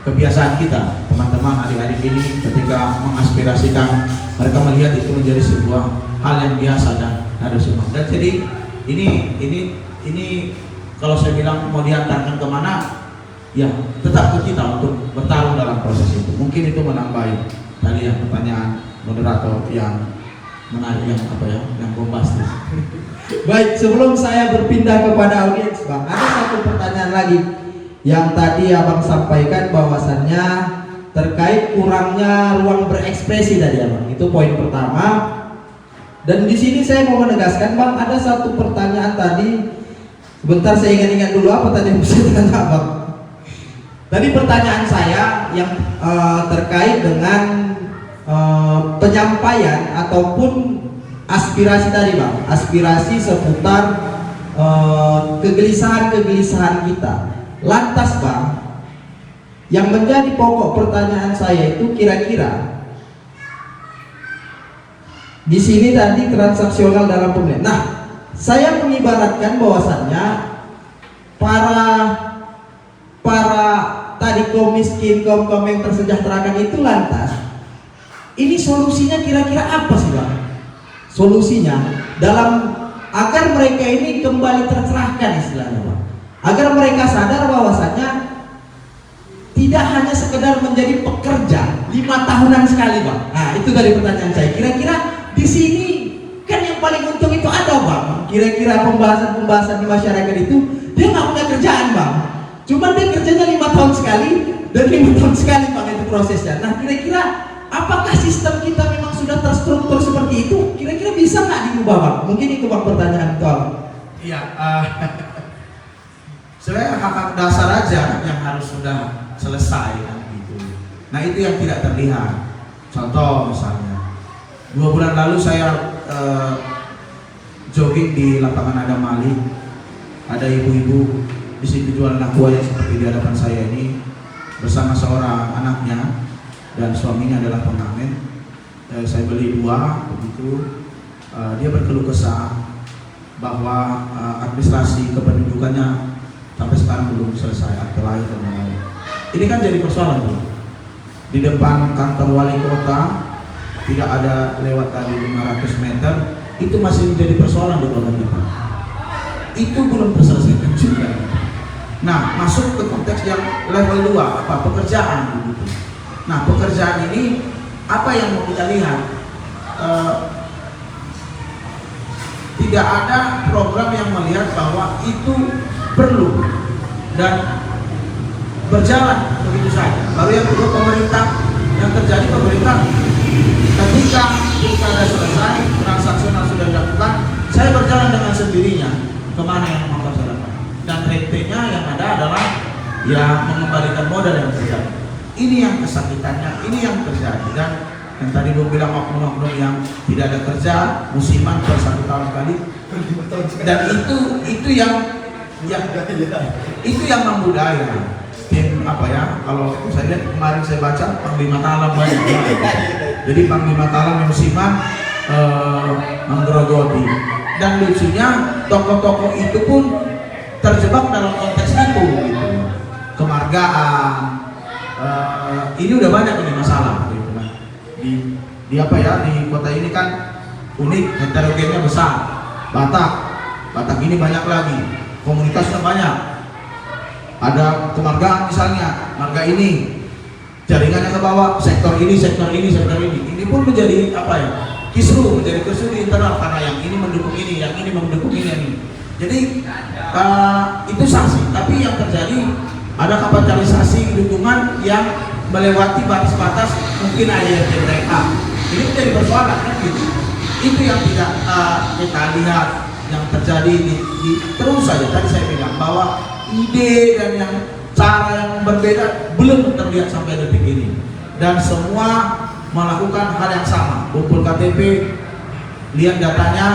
Speaker 3: kebiasaan kita teman-teman adik-adik ini ketika mengaspirasikan, mereka melihat itu menjadi sebuah hal yang biasa dan ada semua. Dan jadi ini kalau saya bilang mau diantarkan kemana, ya tetap ke kita untuk bertarung dalam proses itu. Mungkin itu menambahi tadi yang pertanyaan moderator yang menarik, yang bombastis.
Speaker 1: Baik, sebelum saya berpindah kepada audiens Bang, ada satu pertanyaan lagi yang tadi Abang sampaikan bahwasannya terkait kurangnya ruang berekspresi tadi Abang. Itu poin pertama. Dan di sini saya mau menegaskan Bang, ada satu pertanyaan tadi. Sebentar saya ingat-ingat dulu apa tadi yang saya tanya Bang. Tadi pertanyaan saya yang terkait dengan penyampaian ataupun aspirasi tadi Bang, aspirasi seputar kegelisahan-kegelisahan kita. Lantas Bang, yang menjadi pokok pertanyaan saya itu kira-kira di sini tadi transaksional dalam pemilihan. Nah, saya mengibaratkan bahwasannya para tadi kaum miskin, kaum yang tersejahterakan itu lantas ini solusinya kira-kira apa sih Bang? Solusinya dalam agar mereka ini kembali tercerahkan istilahnya Bang. Agar mereka sadar bahwasannya tidak hanya sekedar menjadi pekerja 5 tahunan sekali Bang. Nah, itu dari pertanyaan saya. Kira-kira di sini kan yang paling untung itu ada Bang. Kira-kira pembahasan di masyarakat itu dia nggak punya kerjaan Bang. Cuman dia kerjanya 5 tahun sekali dan 5 tahun sekali Bang itu prosesnya. Nah, kira-kira apakah sistem kita memang sudah terstruktur seperti itu? Kira-kira bisa nggak diubah Bang? Mungkin itu Bang pertanyaan Bang.
Speaker 3: Iya, sebenarnya hak dasar aja yang harus sudah selesai kan, gitu. Nah itu yang tidak terlihat. Contoh misalnya 2 bulan lalu saya jogging di lapangan Adam Malik. Ada ibu-ibu di situ jualan aqua yang seperti di hadapan saya ini bersama seorang anaknya dan suaminya adalah pengamen. Saya beli 2 begitu. Dia berkeluh kesah bahwa administrasi kependudukannya sampai sekarang belum selesai, akte lahir dan lain-lain. Ini kan jadi persoalan tuh. Di depan kantor wali kota tidak ada lewat tadi 500 meter, itu masih menjadi persoalan di kota kita. Itu belum terselesaikan juga. Nah, masuk ke konteks yang level 2, apa? Pekerjaan begitu. Nah, pekerjaan ini apa yang mau kita lihat? Tidak ada program yang melihat bahwa itu perlu dan berjalan begitu saja. Lalu yang kedua, pemerintah, yang terjadi pemerintah ketika pilkada selesai, transaksional sudah dilakukan, saya berjalan dengan sendirinya kemana yang mempersyarakat, dan rentenya yang ada adalah ya mengembalikan modal yang terjadi. Ini yang kesakitannya, ini yang terjadi. Dan yang tadi gue bilang oknum-oknum yang tidak ada kerja, musiman per 1 tahun sekali, dan itu yang itu yang membudaya. Tim apa ya, kalau saya lihat kemarin saya baca Panglima Talam banyak banget. Jadi Panglima Talam yang musiman menggerogoti, dan lucunya tokoh-tokoh itu pun terjebak dalam konteks itu gitu. Kemargaan, ini udah banyak ini masalah gitu kan. Di apa ya, di kota ini kan unik, heterogennya besar. Batak ini banyak lagi, komunitasnya banyak. Ada kemargaan misalnya, marga ini jaringannya ke bawah, sektor ini. Ini pun menjadi apa ya? Kisru di internal karena yang ini mendukung ini, yang ini mendukung ini. Jadi itu sanksi, tapi yang terjadi ada kapitalisasi dukungan yang melewati batas-batas mungkin AYT mereka. Ini menjadi persoalan kan gitu. Itu yang tidak kita lihat yang terjadi di terus saja. Tadi saya bilang bahwa ide dan yang cara yang berbeda belum terlihat sampai detik ini, dan semua melakukan hal yang sama. Kumpul KTP, lihat datanya,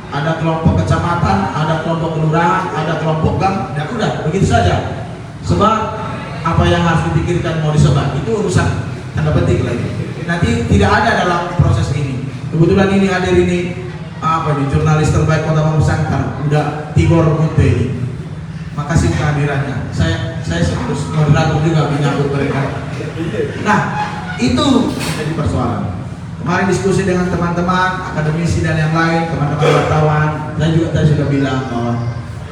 Speaker 3: ada kelompok kecamatan, ada kelompok kelurahan, ada kelompok gang, dan udah begitu saja. Sebab apa yang harus dipikirkan mau disebar itu urusan tanda petik lagi. Nanti tidak ada dalam proses ini. Kebetulan ini hadir ini apa nih, jurnalis terbaik Kota Pamekasan, udah Tigor Mute ini. Makasih kehadirannya. Saya seterus moderator juga menyambut mereka. Nah, itu menjadi persoalan. Kemarin diskusi dengan teman-teman akademisi dan yang lain, teman-teman wartawan, saya juga tadi sudah bilang bahwa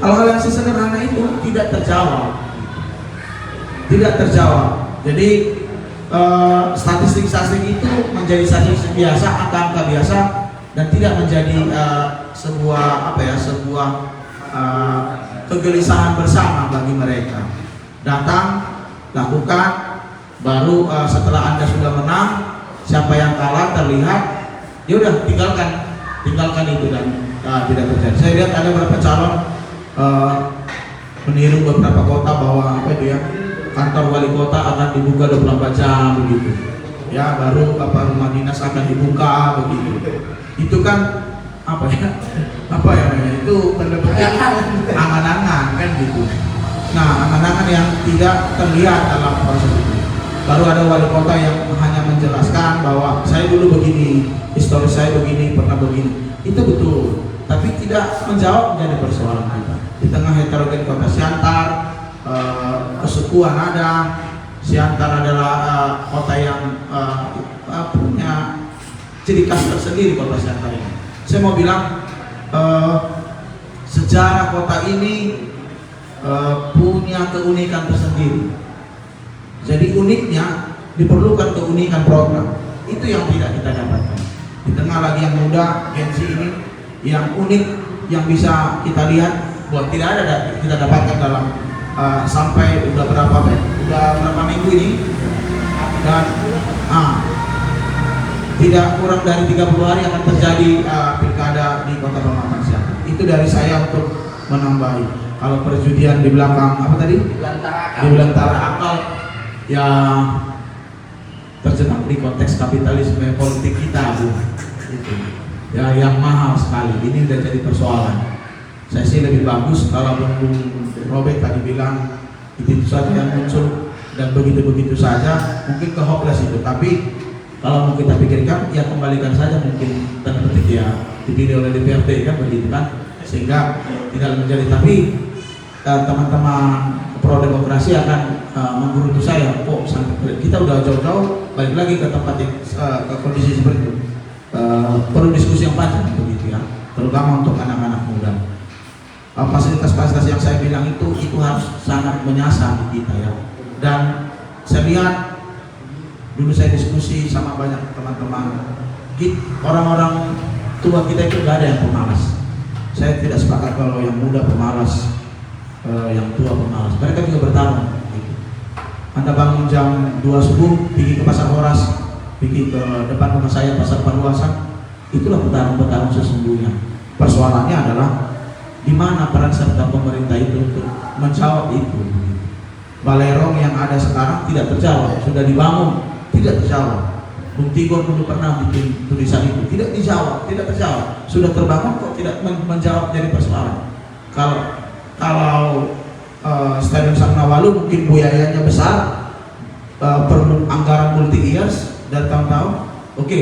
Speaker 3: hal-hal yang sesederhana itu tidak terjawab. Jadi statistik itu menjadi statistik biasa, angka-angka biasa, dan tidak menjadi sebuah kegelisahan bersama bagi mereka. Datang, lakukan, baru setelah Anda sudah menang, siapa yang kalah terlihat, ya udah tinggalkan itu dan tidak terjadi. Saya lihat ada beberapa calon meniru beberapa kota bahwa apa itu ya, kantor wali kota akan dibuka 24 jam begitu. ya baru rumah dinas akan dibuka begitu. Itu kan apa ya namanya, itu angan-angan kan gitu. Nah, angan-angan yang tidak terlihat dalam proses itu. Baru ada wali kota yang hanya menjelaskan bahwa saya dulu begini, histori saya begini, pernah begini. Itu betul, tapi tidak menjawab menjadi persoalan kita. Di tengah heterogen kota Siantar, kesukuan ada. Siantar adalah kota yang punya ciri khas tersendiri, kota Siantar ini. Saya mau bilang sejarah kota ini punya keunikan tersendiri. Jadi uniknya diperlukan keunikan program. Itu yang tidak kita dapatkan. Di tengah lagi yang muda, Gen Z ini, yang unik, yang bisa kita lihat, buat tidak ada kita dapatkan dalam sampai udah berapa minggu ini, dan tidak kurang dari 30 hari akan terjadi pilkada di Kota Pematang Siantar. Itu dari saya untuk menambahi. Kalau perjudian di belakang apa tadi? Di belantara akal, ya terjebak di konteks kapitalisme politik kita, Bu. Itu ya yang mahal sekali. Ini udah jadi persoalan. Saya sih lebih bagus kalau Bung Robert tadi bilang itu saja yang muncul dan begitu-begitu saja, mungkin ke hopeless itu. Tapi kalau mau kita pikirkan, ya kembalikan saja mungkin tanda petik ya dipilih oleh DPRD kan begitu kan, sehingga tidak menjadi. Tapi teman-teman pro demokrasi akan menggerutu saya, kok kita udah jauh-jauh balik lagi ke tempat yang ke kondisi seperti itu. Perlu diskusi yang panjang begitu ya, terutama untuk anak-anak muda. Fasilitas-fasilitas yang saya bilang itu harus sangat menyasar di kita ya. Dan saya lihat dulu saya diskusi sama banyak teman-teman, orang-orang tua kita itu gak ada yang pemalas. Saya tidak sepakat kalau yang muda pemalas, yang tua pemalas. Mereka juga bertarung gitu. Anda bangun jam 2 subuh, pergi ke Pasar Horas, pergi ke depan rumah saya, Pasar Paruasan, itulah petarung-petarung sesungguhnya. Persoalannya adalah di mana peran serta pemerintah itu untuk menjawab itu. Balerong yang ada sekarang tidak terjawab, sudah dibangun, tidak terjawab. Bung Tigor dulu pernah bikin tulisan itu, tidak dijawab, tidak terjawab. Sudah terbangun kok tidak menjawab jadi persoalan. Kalau Stadion Samnawalu mungkin biayanya besar, perlu anggaran multi years dan tahun-tahun, oke,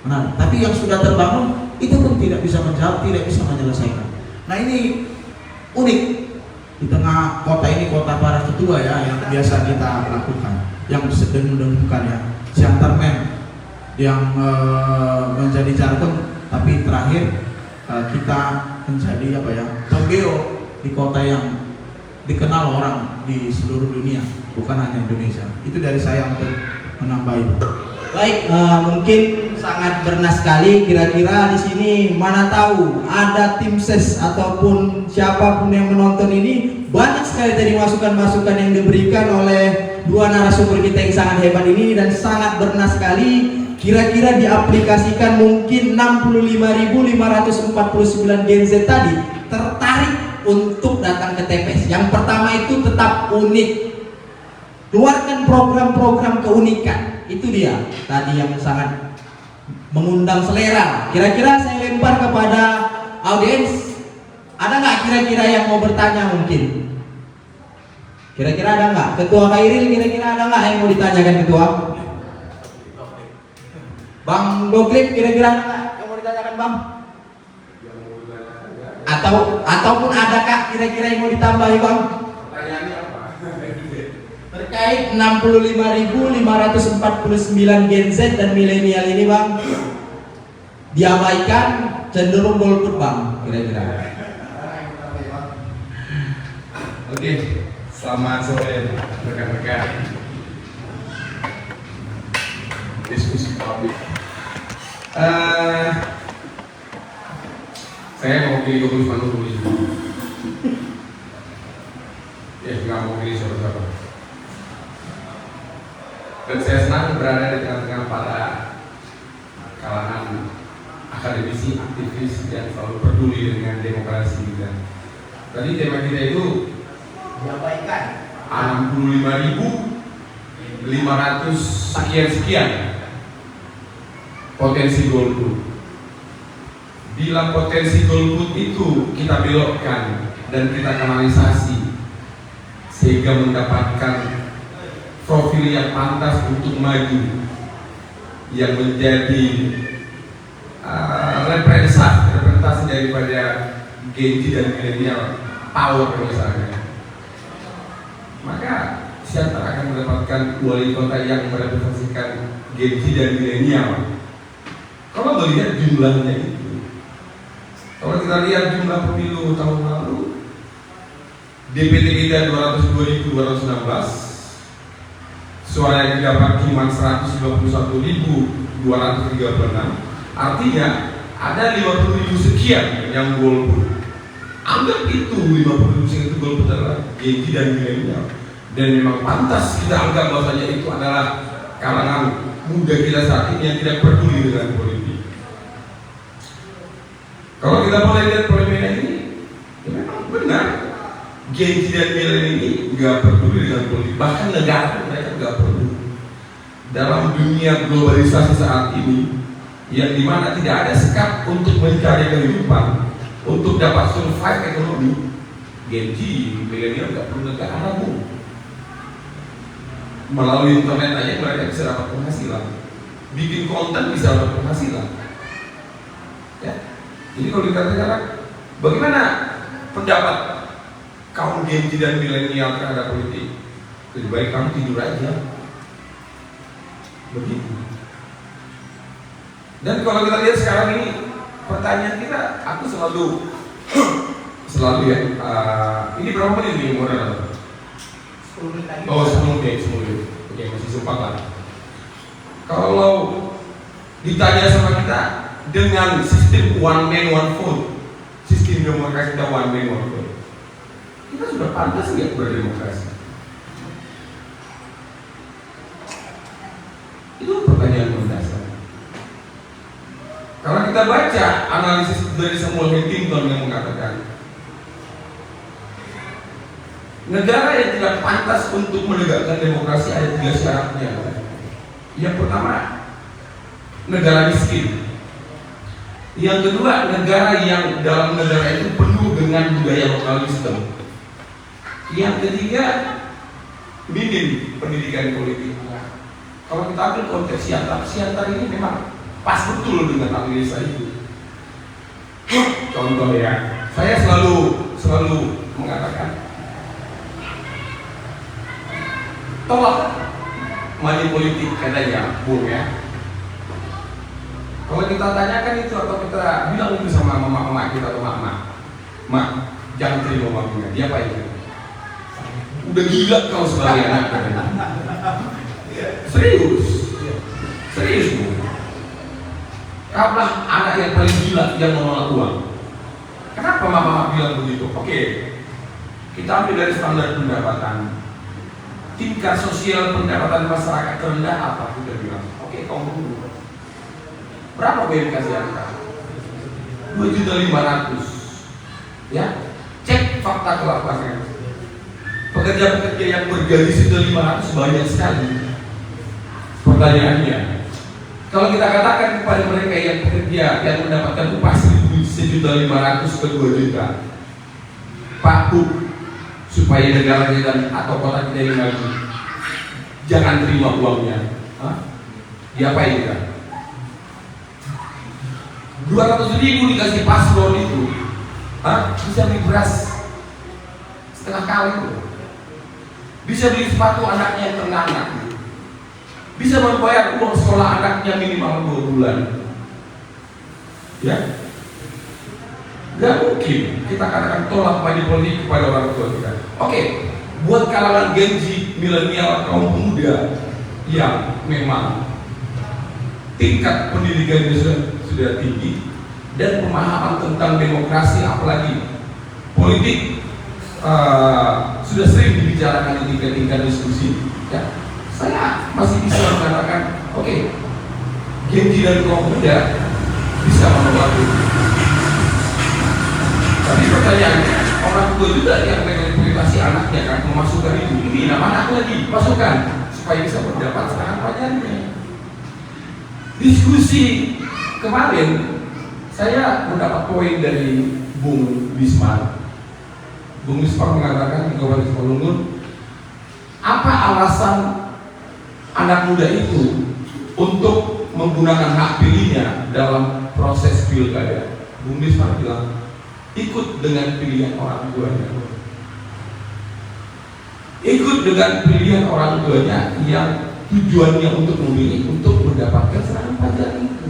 Speaker 3: benar. Tapi yang sudah terbangun itu pun tidak bisa menjawab, tidak bisa menyelesaikan. Nah ini unik di tengah kota ini, kota para ketua ya, yang biasa kita lakukan, yang sedang-sedangkan ya, Siantar Men yang menjadi jargon, tapi terakhir kita menjadi apa ya, pembeo di kota yang dikenal orang di seluruh dunia, bukan hanya Indonesia. Itu dari saya untuk menambah itu.
Speaker 1: Baik, mungkin sangat bernas sekali. Kira-kira di sini mana tahu ada tim ses ataupun siapapun yang menonton ini, banyak sekali dari masukan-masukan yang diberikan oleh dua narasumber kita yang sangat hebat ini, dan sangat bernas sekali. Kira-kira diaplikasikan mungkin 65.549 Gen Z tadi tertarik untuk datang ke TPS. Yang pertama itu tetap unik, keluarkan program-program keunikan. Itu dia tadi yang sangat mengundang selera. Kira-kira saya lempar kepada audiens, ada nggak kira-kira yang mau bertanya mungkin? Kira-kira ada nggak? Ketua Khairil, kira-kira ada nggak yang mau ditanyakan Ketua? Bang Doglip, kira-kira ada nggak yang mau ditanyakan Bang? Ataupun ada Kak kira-kira yang mau ditambahi Bang?
Speaker 4: Pertanyaannya apa?
Speaker 1: Terkait 65.549 Gen Z dan milenial ini Bang, diabaikan, cenderung golput Bang, kira-kira.
Speaker 4: Oke, selamat sore rekan-rekan. Diskusi publik. Saya mau pilih Gubernur Manado dulu. Ya, nggak mau pilih siapa-siapa. Dan saya senang berada di tengah-tengah para kalangan akademisi, aktivis yang selalu peduli dengan demokrasi. Dan tadi tema kita itu
Speaker 1: Diabaikan
Speaker 4: 65.500 sekian. potensi golput. Bila potensi golput itu kita belokkan dan kita kanalisasi sehingga mendapatkan profil yang pantas untuk maju, yang menjadi representasi daripada Gen Z dan milenial power misalnya, maka Siantar akan mendapatkan wali kota yang merepresentasikan Gen Z dan milenial. Kalau melihat jumlahnya itu, kalau kita lihat jumlah pemilu tahun lalu, DPT kita 202.216, suara yang didapat cuma 151.236, artinya ada 50.000 sekian yang golput. Anggap itu 50.000 sekian itu golput adalah Gen Z dan milenial, dan memang pantas kita anggap bahwasanya itu adalah kalangan muda kita saat ini yang tidak peduli dengan politik. Kalau kita boleh lihat fenomena ini, ya memang benar Gen Z dan milenial ini nggak peduli dengan politik, bahkan negara mereka nggak peduli. Dalam dunia globalisasi saat ini, yang dimana tidak ada sekat untuk mencari kehidupan, untuk dapat survive ekonomi, Gen Z, milenial nggak perlu negara, Bu. Melalui internet aja mereka bisa dapat penghasilan, bikin konten bisa dapat penghasilan. Ya. Jadi kalau dikatakan sekarang, bagaimana pendapat kaum Gen Z dan milenial terhadap politik? Lebih baik kamu tidur aja. Begitu. Dan kalau kita lihat sekarang ini, pertanyaan kita, aku selalu ya, ini berapa menit nih modal?
Speaker 3: 10 menit lagi.
Speaker 4: Oh, 10 menit. Oke, masih sempat lah. Kalau ditanya sama kita dengan sistem one man one vote, sistem demokrasi kita one man one vote, kita sudah pantas nggak berdemokrasi? Itu pertanyaan mendasar. Kalau kita baca analisis dari Samuel Huntington yang mengatakan negara yang tidak pantas untuk menegakkan demokrasi ada 3 syaratnya. Yang pertama, negara miskin. Yang kedua, negara yang dalam negara itu penuh dengan budaya lokalisme. Yang ketiga, minim pendidikan politik. Kalau kita ambil konteks Siantar ini memang pas betul dengan analisa itu. Contoh ya, saya selalu mengatakan, tolak money politik katanya, Bung ya. Kalau kita tanyakan itu atau kita bilang itu sama mama kita atau mak, jangan terima uangnya. Dia apa itu? Udah gila kau sebagai anak. Serius Bu. Kaulah anak yang paling gila yang menolak uang. Kenapa mama bilang begitu? Oke, kita ambil dari standar pendapatan. Tingkat sosial pendapatan masyarakat terendah apa? Kita bilang, oke, kamu dulu. Berapa BMK Siantar? 2.500.000. Ya, cek fakta ke lapangan. Pekerja-pekerja yang bergaji 1.500 banyak sekali. Pertanyaannya, kalau kita katakan kepada mereka yang bekerja yang mendapatkan upah 1.500.000 ke 2 juta, Pak Bu, supaya negara kita atau kota kita ini maju, jangan terima uangnya. Diapain kita? 200.000 dikasih paslon itu, bisa beli beras setengah kali itu, bisa beli sepatu anaknya yang ternanak, bisa membayar uang sekolah anaknya minimal 2 bulan. Ya, gak mungkin kita katakan tolak money politik kepada orang tua kita. Oke, buat kalangan Gen Z, milenial, kaum muda yang memang tingkat pendidikannya sudah tinggi dan pemahaman tentang demokrasi, apalagi politik, sudah sering dibicarakan di tingkat diskusi. Ya, saya masih bisa mengatakan, oke, Gen Z dan kaum muda bisa menolak itu. Tapi pertanyaannya, orang tua juga yang mengeksploitasi anaknya kan, memasukkan itu, ini nama anak lagi, masukkan supaya bisa berdapat serangan pajarnya. Diskusi kemarin saya mendapat poin dari Bung Bismar. Bung Bismar mengatakan di Kabupaten Simalungun, apa alasan anak muda itu untuk menggunakan hak pilihnya dalam proses pilkada? Bung Bismar bilang, ikut dengan pilihan orang tuanya. Ikut dengan pilihan orang tuanya yang tujuannya untuk memilih, untuk mendapatkan serangan pajak itu.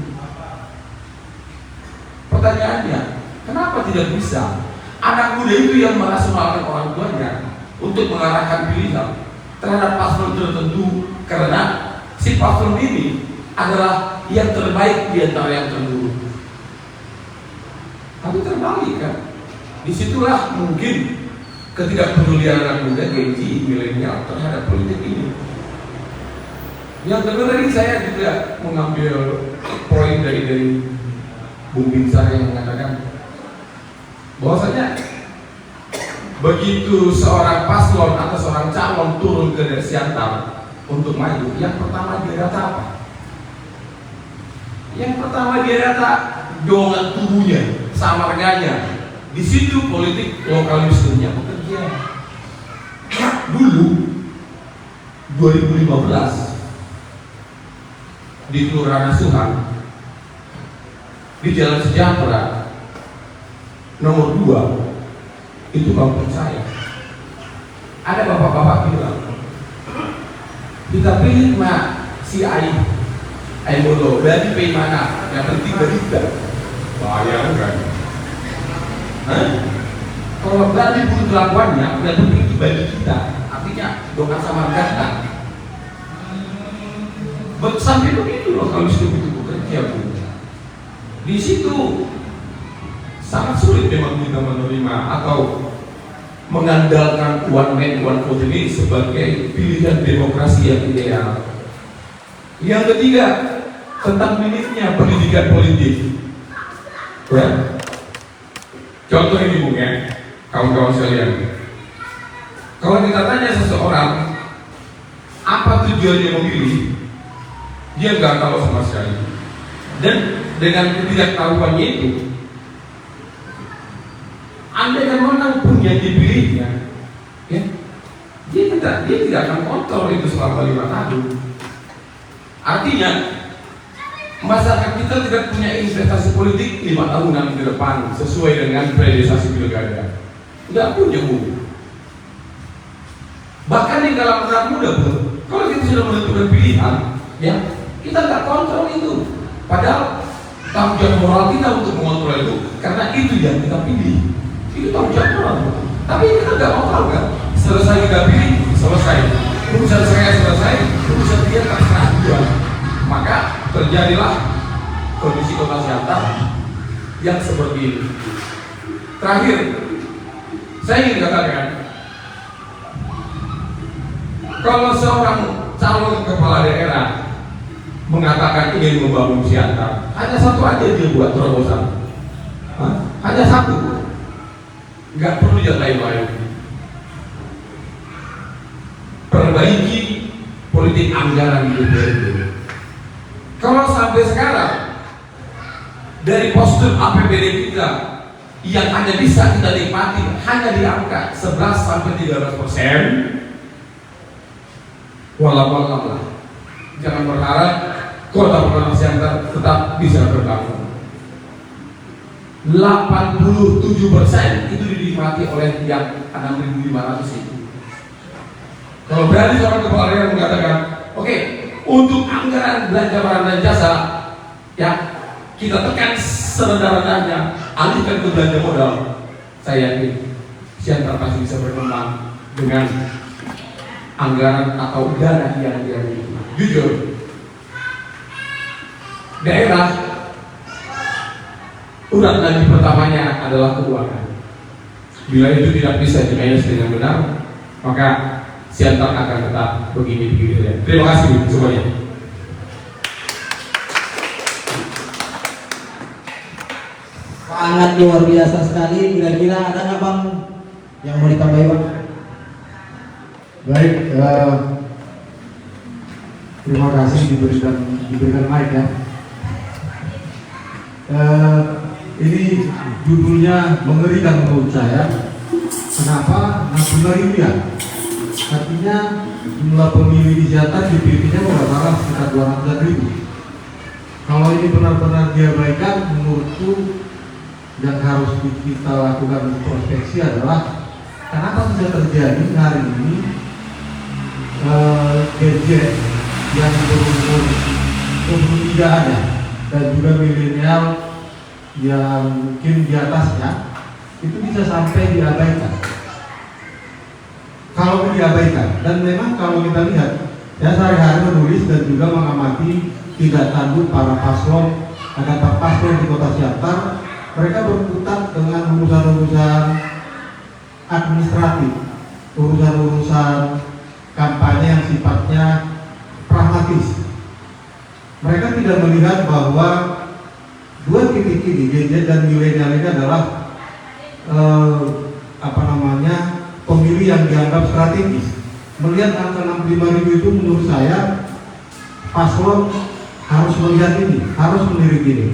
Speaker 4: Pertanyaannya, kenapa tidak bisa anak muda itu yang merasionalkan orang tuanya untuk mengarahkan pilihan terhadap paslon tertentu, karena si paslon ini adalah yang terbaik di antara yang terburuk. Tapi terbalik kan? Disitulah mungkin ketidakpedulian anak muda, Gen Z, milenial terhadap politik ini. Yang kedua tadi saya juga mengambil poin dari Bung Binsar yang mengatakan bahwasanya begitu seorang paslon atau seorang calon turun ke Siantar untuk maju, yang pertama dia data apa? Yang pertama dia data dorongan tubuhnya, samarganya. Di situ politik lokalismenya bekerja. Dulu 2015 di Kelurahan Suhan di Jalan Sejahtera nomor 2 itu kampung saya. Ada bapak-bapak bilang, kita pilih mah si Aib Bolo, dari pilih mana? Yang penting berita. Bayangkan. Kalau berani pun kelakuannya, yang penting itu bagi kita. Artinya doa sama kata. Sampai begitu loh kalau itu bekerja, Bu. Di situ sangat sulit memang kita menerima atau mengandalkan one man one vote ini sebagai pilihan demokrasi yang ideal. Yang ketiga, tentang minimnya pendidikan politik. Ya. Contoh ini, Bung, ya, kawan-kawan sekalian. Kalau kita tanya seseorang apa tujuannya memilih, dia nggak tahu sama sekali. Dan dengan ketidaktahuannya itu, Anda yang menang pun yang dipilihnya, ya, dia tidak akan kontrol itu selama 5 tahun. Artinya masyarakat kita tidak punya investasi politik 5 tahunan ke depan sesuai dengan priorisasi pilkada. Tidak punya, Bu. Bahkan di kalangan anak muda pun, kalau kita sudah menentukan pilihan, ya, kita nggak kontrol itu. Padahal tanggung jawab moral kita untuk mengontrol itu, karena itu yang kita pilih. Itu tanggung jawab moral. Tapi kita nggak kontrol kan? Selesai kita pilih, selesai. Urusan saya selesai, urusan dia terserah dia. Maka terjadilah kondisi kota Siantar yang seperti ini. Terakhir, saya ingin katakan, kalau seorang calon kepala daerah mengatakan ingin membangun Siantar, hanya satu aja dia buat terobosan. Hanya satu, nggak perlu yang lain-lain. Perbaiki politik anggaran di DPRD. Kalau sampai sekarang dari postur APBD kita yang hanya bisa kita nikmati hanya di angka 11-13%, walau lah, jangan berharap kota Pekalongan Siantar tetap bisa berbangun. 87% itu dinikmati oleh yang 6.500 itu. Kalau berani seorang kepala daerah mengatakan, oke, untuk anggaran belanja barang dan jasa, ya, kita tekan serendah-rendahnya, alihkan ke belanja modal. Saya yakin Siantar pasti bisa berkembang dengan anggaran atau dana yang dia miliki. Jujur, daerah urat nadi pertamanya adalah keuangan. Bila itu tidak bisa dimanage dengan benar, maka Siantar akan tetap begini-begini saja. Terima kasih semuanya.
Speaker 1: Sangat luar biasa sekali. Kira-kira ada nggak, Bang, yang mau ditambahin, Bang?
Speaker 5: Baik, terima kasih diberikan mic ya. Ini judulnya mengerikan menurut saya. Kenapa? Nasional ya. Artinya jumlah pemilih di Jakarta DPP-nya kalau salah sekitar 200.000. Kalau ini benar-benar diabaikan, menurutku yang harus kita lakukan introspeksi adalah kenapa bisa terjadi hari ini gadget yang berumur 23 ada dan juga milenial yang mungkin di atasnya itu bisa sampai diabaikan. Kalau diabaikan, dan memang kalau kita lihat, saya sehari-hari menulis dan juga mengamati tidak tanduk para paslon, ada para paslon di Kota Siantar, mereka berkutat dengan urusan-urusan administratif, urusan-urusan kampanye yang sifatnya pragmatis. Mereka tidak melihat bahwa dua titik ini, gadget dan milenial ini adalah pemilih yang dianggap strategis. Melihat angka 65.000 itu menurut saya paslon harus melihat ini, harus melirik ini.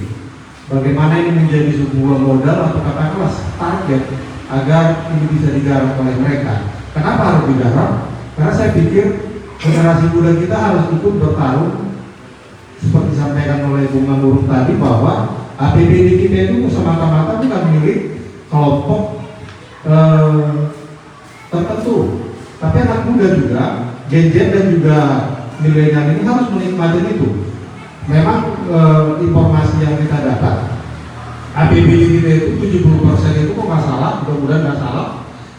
Speaker 5: Bagaimana ini menjadi sebuah modal atau katakanlah target agar ini bisa digarap oleh mereka. Kenapa harus digarap? Karena saya pikir generasi muda kita harus ikut bertarung seperti disampaikan oleh Bung Manurung tadi bahwa APBD kita itu semata-mata bukan milik kelompok tertentu, tapi anak muda juga, Gen Z dan juga milenial ini harus menikmati itu. Memang informasi yang kita dapat APBD kita itu 70% itu kok nggak salah, mudah-mudahan nggak salah,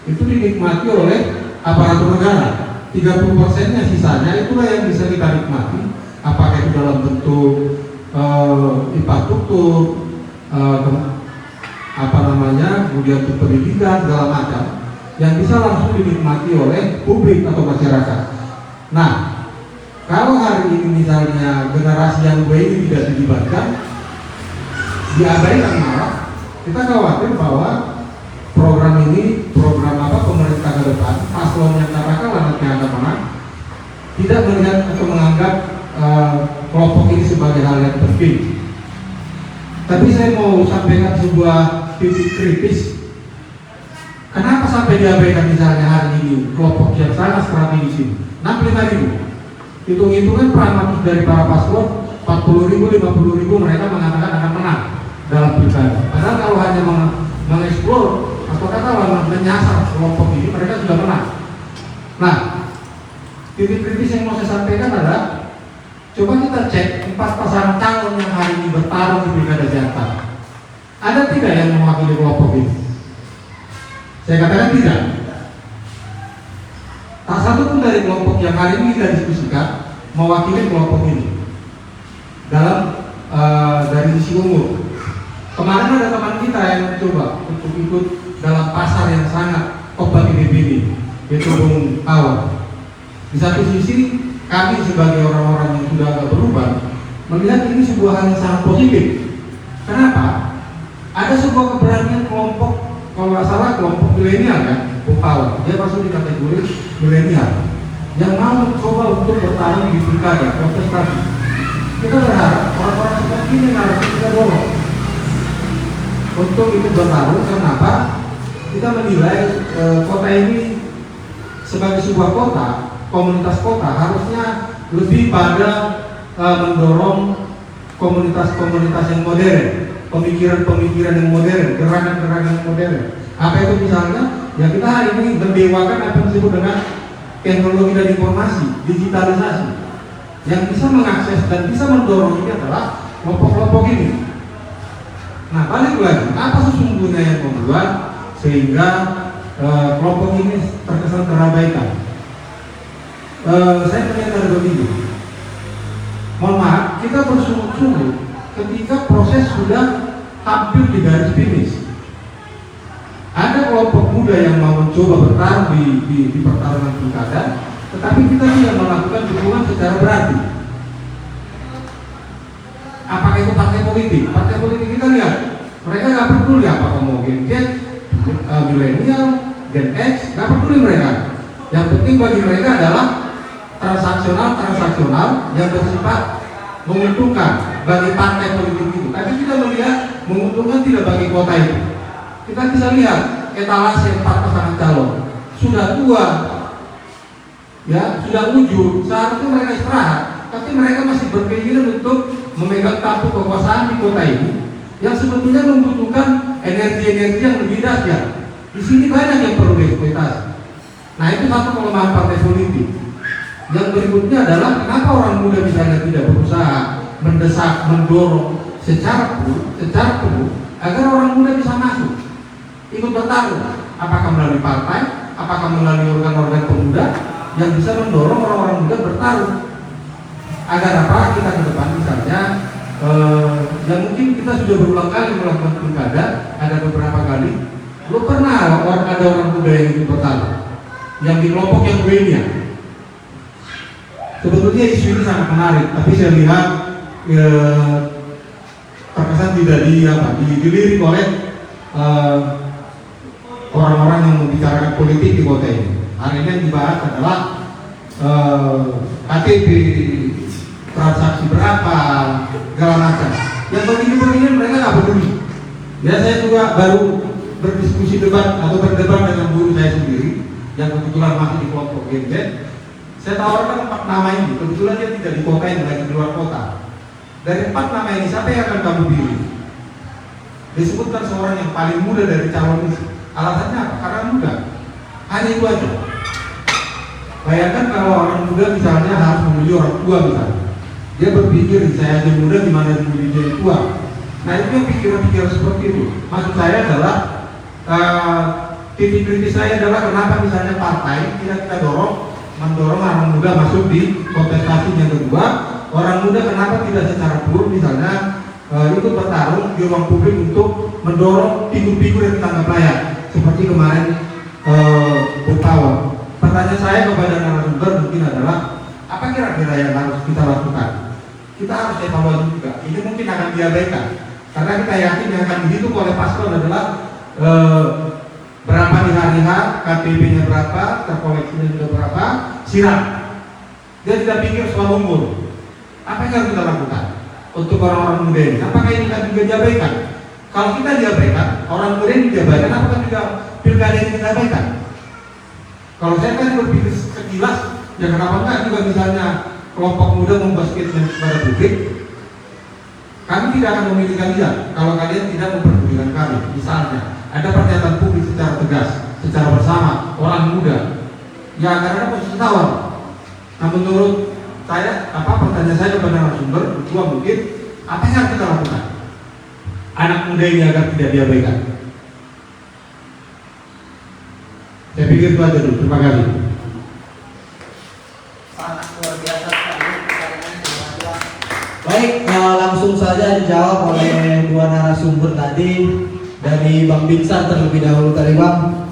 Speaker 5: itu dinikmati oleh aparatur negara. 30%-nya sisanya itulah yang bisa kita nikmati, apakah itu dalam bentuk infrastruktur, kemudian untuk pendidikan segala macam yang bisa langsung dinikmati oleh publik atau masyarakat. Nah, kalau hari ini misalnya generasi yang baik ini tidak dilibatkan, diabaikan malah, kita khawatir bahwa program ini, pemerintah ke depan, paslon yang katakanlah nanti akan menang, tidak melihat atau menganggap kelompok ini sebagai hal yang penting. Tapi saya mau sampaikan sebuah titik kritis. Kenapa sampai diabaikan misalnya hari ini kelompok yang sangat strategis ini? 65.000. Hitung-hitungan pragmatis dari para paslon 40.000, 50.000 mereka mengatakan akan menang dalam pilkada. Padahal kalau hanya mengeksplor atau katakanlah menyasar kelompok ini mereka sudah menang. Nah, titik kritis yang mau saya sampaikan adalah coba kita cek 4 pasangan calon yang hari ini bertarung di pilkada Jakarta. Ada tidak yang mewakili kelompok ini? Saya katakan tidak. Tak satu pun dari kelompok yang hari ini kita diskusikan mewakili kelompok ini dalam dari sisi umur. Kemarin ada teman kita yang mencoba untuk ikut dalam pasar yang sangat kompetitif ini, yaitu Bung Awal. Di satu sisi kami sebagai orang-orang yang sudah agak berubah melihat ini sebuah hal yang sangat positif. Kenapa? Ada sebuah keberanian kelompok, kalau nggak salah kelompok milenial kan, Bung Awal, dia masuk di kategori milenial yang mau mencoba untuk bertarung di pilkada kontestasi. Kita berharap orang-orang seperti ini harus kita dorong untuk ikut bertarung. Kenapa? Kita menilai kota ini sebagai sebuah kota, komunitas kota harusnya lebih pada mendorong komunitas-komunitas yang modern, pemikiran-pemikiran yang modern, gerakan-gerakan yang modern. Apa itu misalnya? Ya kita hari ini mendewakan apa yang disebut dengan teknologi dan informasi, digitalisasi, yang bisa mengakses dan bisa mendorong ini adalah kelompok-kelompok ini. Nah, balik lagi, apa sesungguhnya yang membuat sehingga kelompok ini terkesan terabaikan? Saya melihat ada begini. Mohon maaf, kita bersungguh-sungguh ketika proses sudah hampir di garis finish. Ada kelompok muda yang mau mencoba bertarung di pertarungan pilkada, tetapi kita tidak melakukan dukungan secara berarti. Apakah itu partai politik? Partai politik kita lihat, mereka nggak peduli apakah mau Gen Z, milenial, Gen X, nggak peduli mereka. Yang penting bagi mereka adalah transaksional yang bersifat menguntungkan bagi partai politik itu, tapi kita melihat menguntungkan tidak bagi kota itu. Kita bisa lihat etalase 4 pasangan calon sudah tua, ya sudah ujur, seharusnya mereka istirahat, tapi mereka masih berkeinginan untuk memegang tampuk kekuasaan di kota ini yang sebetulnya membutuhkan energi-energi yang lebih dahsyat. Di sini banyak yang perlu dieksploitasi. Nah, itu satu kelemahan partai politik. Yang berikutnya adalah kenapa orang muda misalnya tidak berusaha mendesak, mendorong secara penuh agar orang muda bisa masuk, ikut bertarung, apakah melalui partai, apakah melalui organ-organ pemuda yang bisa mendorong orang-orang muda bertarung. Agar apa? Kita ke depan misalnya yang mungkin kita sudah berulang kali melakukan pilkada, ada beberapa kali. Lu pernah ada orang muda yang ikut bertarung, yang di kelompok yang lainnya. Sebetulnya isu ini sangat menarik, tapi saya lihat terkesan tidak dilirik oleh orang-orang yang membicarakan politik di kota ini. Hari ini yang dibahas adalah KTP, transaksi berapa, segala macam. Yang begini-begini mereka nggak peduli. Ya, saya juga baru berdiskusi debat atau berdebat dengan guru saya sendiri yang kebetulan masih di kelompok Gen Z. Saya tawarkan 4 nama ini, kebetulan dia tidak di kota ini, lagi di luar kota. Dari 4 nama ini, siapa yang akan kamu pilih? Disebutkan seorang yang paling muda dari calon ini. Alasannya apa? Karena muda. Hanya itu aja. Bayangkan kalau orang muda misalnya harus memilih orang tua misalnya. Dia berpikir, saya aja muda gimana memilih jadi tua. Nah, itu yang pikiran-pikiran seperti itu. Maksud saya adalah titik kritis saya adalah kenapa misalnya partai tidak kita mendorong orang muda masuk di kontestasi yang kedua. Orang muda kenapa tidak secara pur misalnya ikut bertarung di ruang publik untuk mendorong figur-figur yang dianggap layak seperti kemarin Buktawa. Pertanyaan saya kepada narasumber mungkin adalah apa kira-kira yang harus kita lakukan? Kita harus evaluasi juga. Ini mungkin akan diabaikan karena kita yakin yang akan dihitung oleh paslon adalah berapa di hari H, KTP-nya berapa, terkoleksinya sudah berapa, siram. Dia tidak pikir soal umur. Apa yang harus kita lakukan untuk orang-orang muda ini? Apakah ini akan juga diabaikan? Kalau kita diabaikan, orang muda ini diabaikan, apakah juga pilkada ini diabaikan? Kalau saya kan berpikir sekilas, ya kenapa enggak juga misalnya kelompok muda membuat statement kepada publik, kami tidak akan memilih kalian kalau kalian tidak memperdulikan kami. Misalnya, ada pernyataan publik secara tegas, secara bersama, orang muda, ya karena posisi tawar. Nah, menurut saya, pertanyaan saya kepada narasumber, kedua mungkin, apa yang harus kita lakukan? Anak muda ini agar tidak diabaikan. Saya pikir itu aja dulu. Terima kasih.
Speaker 6: Sangat luar biasa sekali pertanyaannya.
Speaker 1: Baik, langsung saja dijawab oleh dua narasumber tadi. Dari Bang Binsan terlebih dahulu tadi, Bang.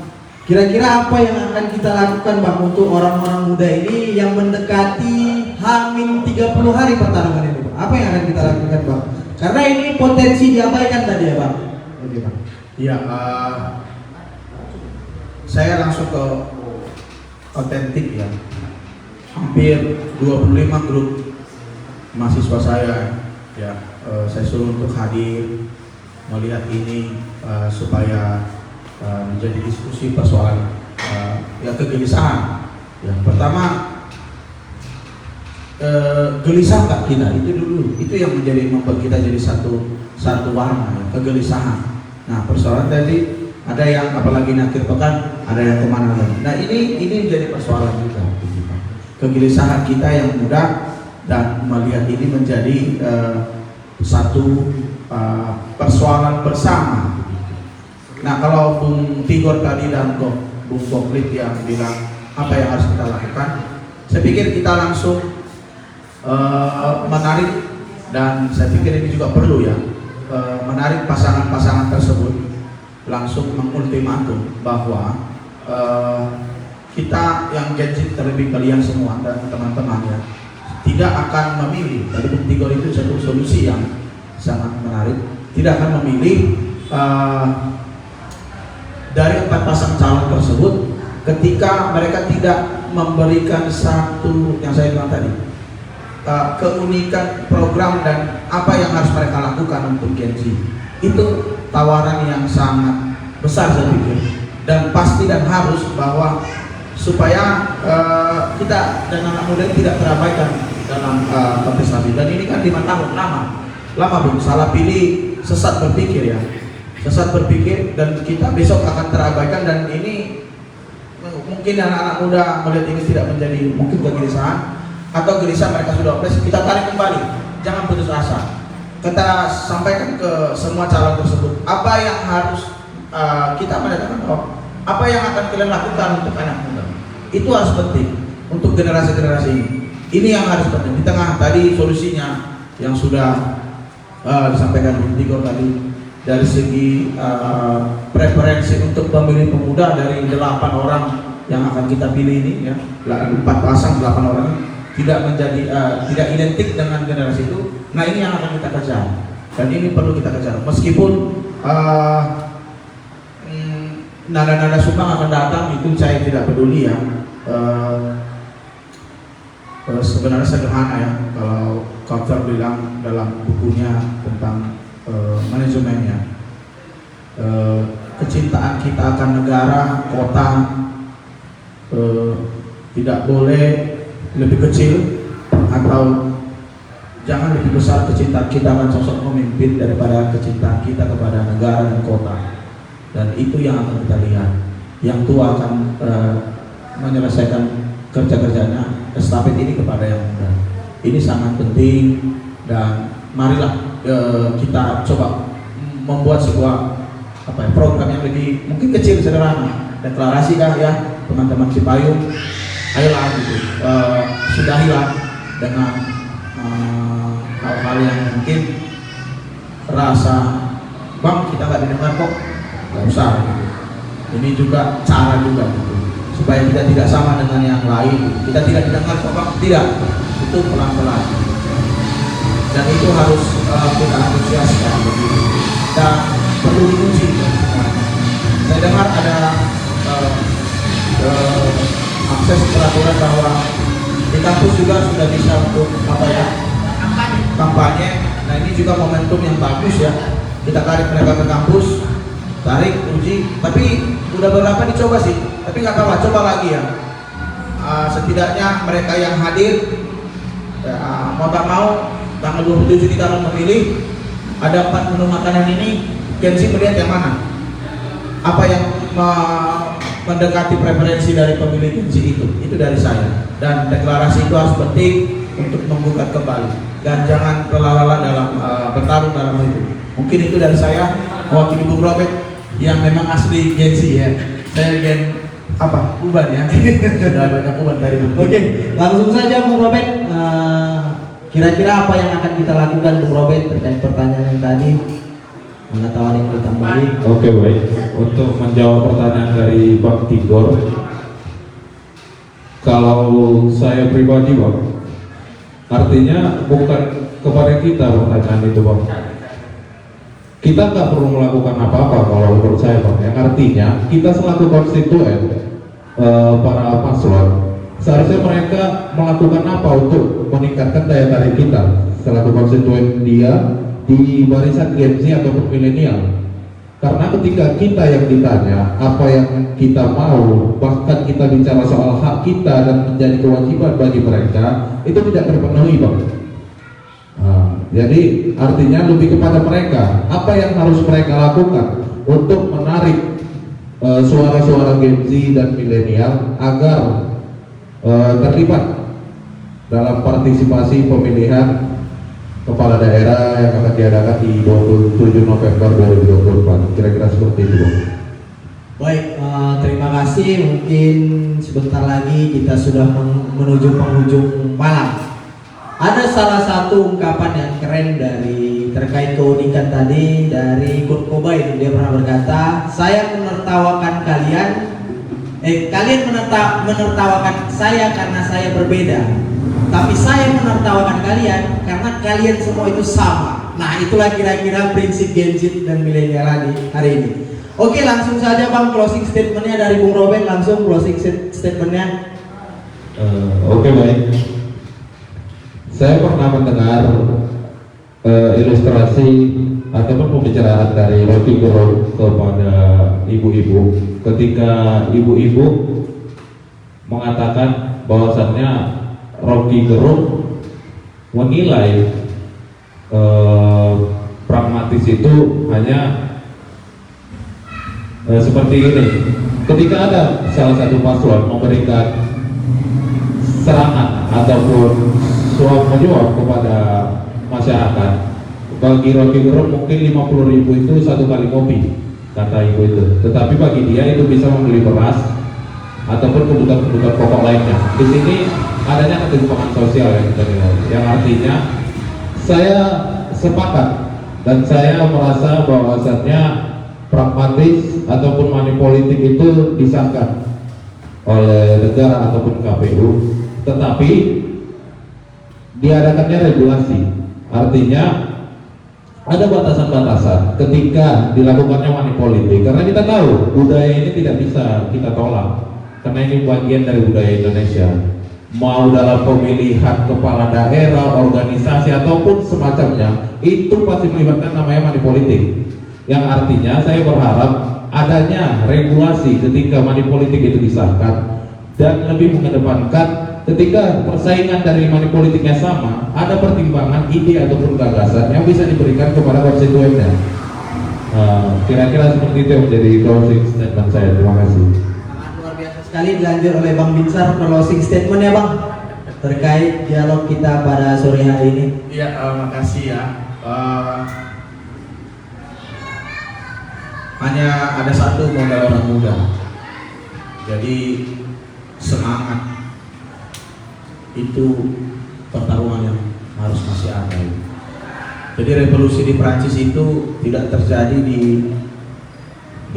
Speaker 1: Kira-kira apa yang akan kita lakukan, Bang, untuk orang-orang muda ini yang mendekati H-30 hari pertarungan ini, Bang? Apa yang akan kita lakukan, Bang? Karena ini potensi diabaikan tadi ya, Bang. Oke, Bang.
Speaker 3: Iya, saya langsung ke otentik ya. Hampir 25 grup mahasiswa saya ya, saya suruh untuk hadir melihat ini supaya menjadi diskusi persoalan ya kegelisahan. Yang pertama gelisah nggak kita, itu dulu, itu yang membuat kita jadi satu warna, ya, kegelisahan. Nah, persoalan tadi ada yang apalagi akhir pekan, ada yang kemana lagi. Nah, ini menjadi persoalan juga, kegelisahan kita yang muda dan melihat ini menjadi satu persoalan bersama. Nah, kalau Bung Tigor tadi dan Bung Goklit yang bilang apa yang harus kita lakukan, saya pikir kita langsung menarik, dan saya pikir ini juga perlu ya, menarik pasangan-pasangan tersebut langsung mengultimatum bahwa kita yang Gen Z terlebih kalian semua dan teman-teman ya tidak akan memilih. Tadi Bung Tigor itu satu solusi yang sangat menarik, tidak akan memilih dari 4 pasang calon tersebut ketika mereka tidak memberikan satu yang saya bilang tadi, keunikan program dan apa yang harus mereka lakukan untuk Gen Z. Itu tawaran yang sangat besar saya pikir, dan pasti dan harus bahwa supaya kita dan anak muda ini tidak terabaikan dalam kontestasi. Dan ini kan 5 tahun, lama Bung, salah pilih, sesat berpikir ya, sesat berpikir, dan kita besok akan terabaikan. Dan ini mungkin anak-anak muda melihat ini tidak menjadi mungkin kegelisahan, atau gelisah mereka sudah opres, kita tarik kembali, jangan putus asa. Kita sampaikan ke semua calon tersebut apa yang harus kita mendatangkan, apa yang akan kalian lakukan untuk anak muda. Itu harus penting untuk generasi-generasi ini. Ini yang harus penting. Di tengah tadi solusinya yang sudah disampaikan Bung Tigor tadi, dari segi preferensi untuk pemilih pemuda dari 8 orang yang akan kita pilih ini ya, 4 pasang 8 orang tidak menjadi tidak identik dengan generasi itu. Nah, ini yang akan kita kejar, dan ini perlu kita kejar. Meskipun nada-nada sumbang akan datang, itu saya tidak peduli ya. Sebenarnya sederhana ya, kalau Kautsar bilang dalam bukunya tentang manajemennya, kecintaan kita akan negara, kota tidak boleh lebih kecil, atau jangan lebih besar kecintaan kita akan sosok pemimpin daripada kecintaan kita kepada negara dan kota. Dan itu yang akan kita lihat. Yang tua akan menyelesaikan kerja-kerjanya, estafet ini kepada yang muda. Ini sangat penting, dan marilah kita coba membuat sebuah program yang lebih mungkin kecil, sederhana, deklarasi kah ya teman-teman Cipayung, ayolah gitu, sudahilah dengan hal-hal yang mungkin rasa bang kita nggak didengar kok, nggak usah gitu. Ini juga cara juga gitu, supaya kita tidak sama dengan yang lain gitu. Kita tidak didengar kok bang, tidak, itu pelan-pelan, dan itu harus kita antusiaskan begitu, dan perlu diuji. Saya dengar ada akses peraturan bahwa di kampus juga sudah bisa untuk kampanye. Nah, ini juga momentum yang bagus ya, kita tarik mereka ke kampus, tarik, uji. Tapi udah beberapa dicoba sih, tapi nggak kalah, coba lagi ya. Setidaknya mereka yang hadir mau tak mau tanggal 27 kita akan memilih, ada 4 menu makanan ini. Gen Z melihat yang mana, apa yang mendekati preferensi dari pemilih Gen Z itu dari saya. Dan deklarasi itu harus penting untuk membuka kembali, dan jangan kelala dalam bertarung dalam itu. Mungkin itu dari saya mewakili Bung Robert yang memang asli Gen Z ya. Saya Gen Uban ya. Sudah banyak Uban tadi.
Speaker 1: Oke, langsung saja Bung Robert. Kira-kira apa yang akan kita lakukan Bung Robert terkait pertanyaan yang tadi? Pengetahuan yang ditambahin.
Speaker 2: Oke, baik. Untuk menjawab pertanyaan dari Bang Tigor, kalau saya pribadi Bang, artinya bukan kepada kita pertanyaan itu Bang. Kita nggak perlu melakukan apa-apa kalau menurut saya Bang. Yang artinya kita selaku konstituen para paslon, seharusnya mereka melakukan apa untuk meningkatkan daya tarik kita selaku konstituen dia di barisan Gen Z ataupun milenial. Karena ketika kita yang ditanya apa yang kita mau, bahkan kita bicara soal hak kita dan menjadi kewajiban bagi mereka, itu tidak terpenuhi Bang. Jadi artinya lebih kepada mereka, apa yang harus mereka lakukan untuk menarik suara-suara Gen Z dan milenial agar terlibat dalam partisipasi pemilihan kepala daerah yang akan diadakan di 27 November 2024. Kira-kira seperti itu Bang.
Speaker 1: Baik, terima kasih. Mungkin sebentar lagi kita sudah menuju penghujung malam. Ada salah satu ungkapan yang keren dari terkait keunikan tadi dari Kurt Cobain. Dia pernah berkata, saya menertawakan kalian, kalian menertawakan saya karena saya berbeda, tapi saya menertawakan kalian karena kalian semua itu sama. Nah, itulah kira-kira prinsip Gen Z dan milenial hari ini. Oke, langsung saja Bang, closing statementnya dari Bung Robert. Langsung closing statementnya.
Speaker 2: Oke, baik. saya pernah mendengar ilustrasi ataupun pembicaraan dari Rocky Gerung kepada ibu-ibu ketika ibu-ibu mengatakan bahwasannya Rocky Gerung menilai pragmatis itu hanya seperti ini. Ketika ada salah satu paslon memberikan serangan ataupun suap menyuap kepada masyarakat, bagi Rocky Gerung mungkin 50.000 itu satu kali kopi, kata ibu itu. Tetapi bagi dia itu bisa membeli beras ataupun kebutuhan pokok lainnya. Di sini adanya ketimpangan sosial yang artinya saya sepakat dan saya merasa bahwasannya pragmatis ataupun money politik itu disahkan oleh negara ataupun KPU, tetapi diadakannya regulasi, artinya ada batasan-batasan ketika dilakukannya money politik, karena kita tahu budaya ini tidak bisa kita tolak karena ini bagian dari budaya Indonesia. Mau dalam pemilihan kepala daerah, organisasi ataupun semacamnya, itu pasti melibatkan namanya money politik. Yang artinya saya berharap adanya regulasi ketika money politik itu disahkan dan lebih mengedepankan ketika persaingan dari money politiknya sama, ada pertimbangan ide ataupun gagasan yang bisa diberikan kepada konstituennya. Kira-kira seperti itu yang menjadi closing statement saya. Terima kasih.
Speaker 1: Sangat luar biasa sekali dilanjut oleh Bang Binsar closing statement ya Bang terkait dialog kita pada sore hari ini.
Speaker 3: Iya, makasih ya. Hanya ada satu modal orang muda. Jadi semangat itu pertarungan yang harus masih ada. Jadi revolusi di Prancis itu tidak terjadi di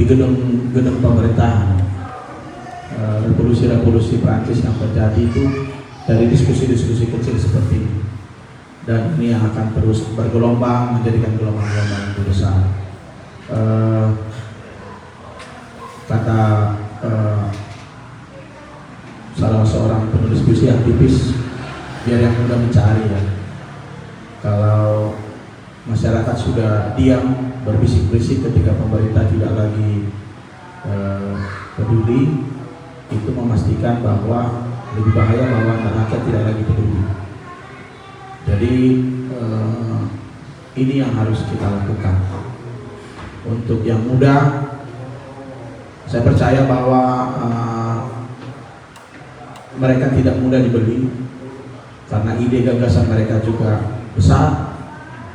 Speaker 3: gedung pemerintahan. Revolusi Prancis yang terjadi itu dari diskusi-diskusi kecil seperti ini, dan ini yang akan terus bergelombang menjadikan gelombang-gelombang yang besar. Kata salah seorang penulis puisi aktivis, biar yang mudah mencari ya. Kalau masyarakat sudah diam berbisik-bisik ketika pemerintah tidak lagi peduli, itu memastikan bahwa lebih bahaya bahwa rakyat tidak lagi peduli. Jadi ini yang harus kita lakukan. Untuk yang muda, saya percaya bahwa mereka tidak mudah dibeli karena ide gagasan mereka juga besar.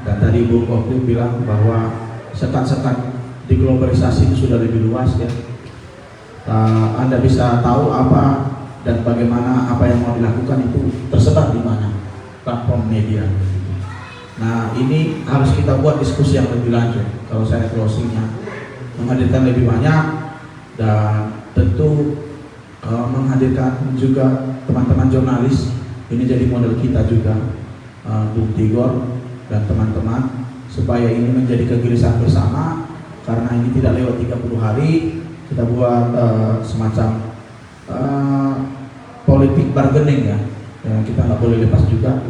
Speaker 3: Dan tadi Bu Kopi bilang bahwa sekat-sekat di globalisasi itu sudah lebih luas ya. Anda bisa tahu apa dan bagaimana apa yang mau dilakukan itu tersebar di mana platform media. Nah ini harus kita buat diskusi yang lebih lanjut. Kalau saya closingnya menghadirkan lebih banyak dan tentu menghadirkan juga teman-teman jurnalis. Ini jadi model kita juga, Bung Tigor dan teman-teman, supaya ini menjadi kegelisahan bersama. Karena ini tidak lewat 30 hari, kita buat semacam politik bargaining ya. Kita nggak boleh lepas juga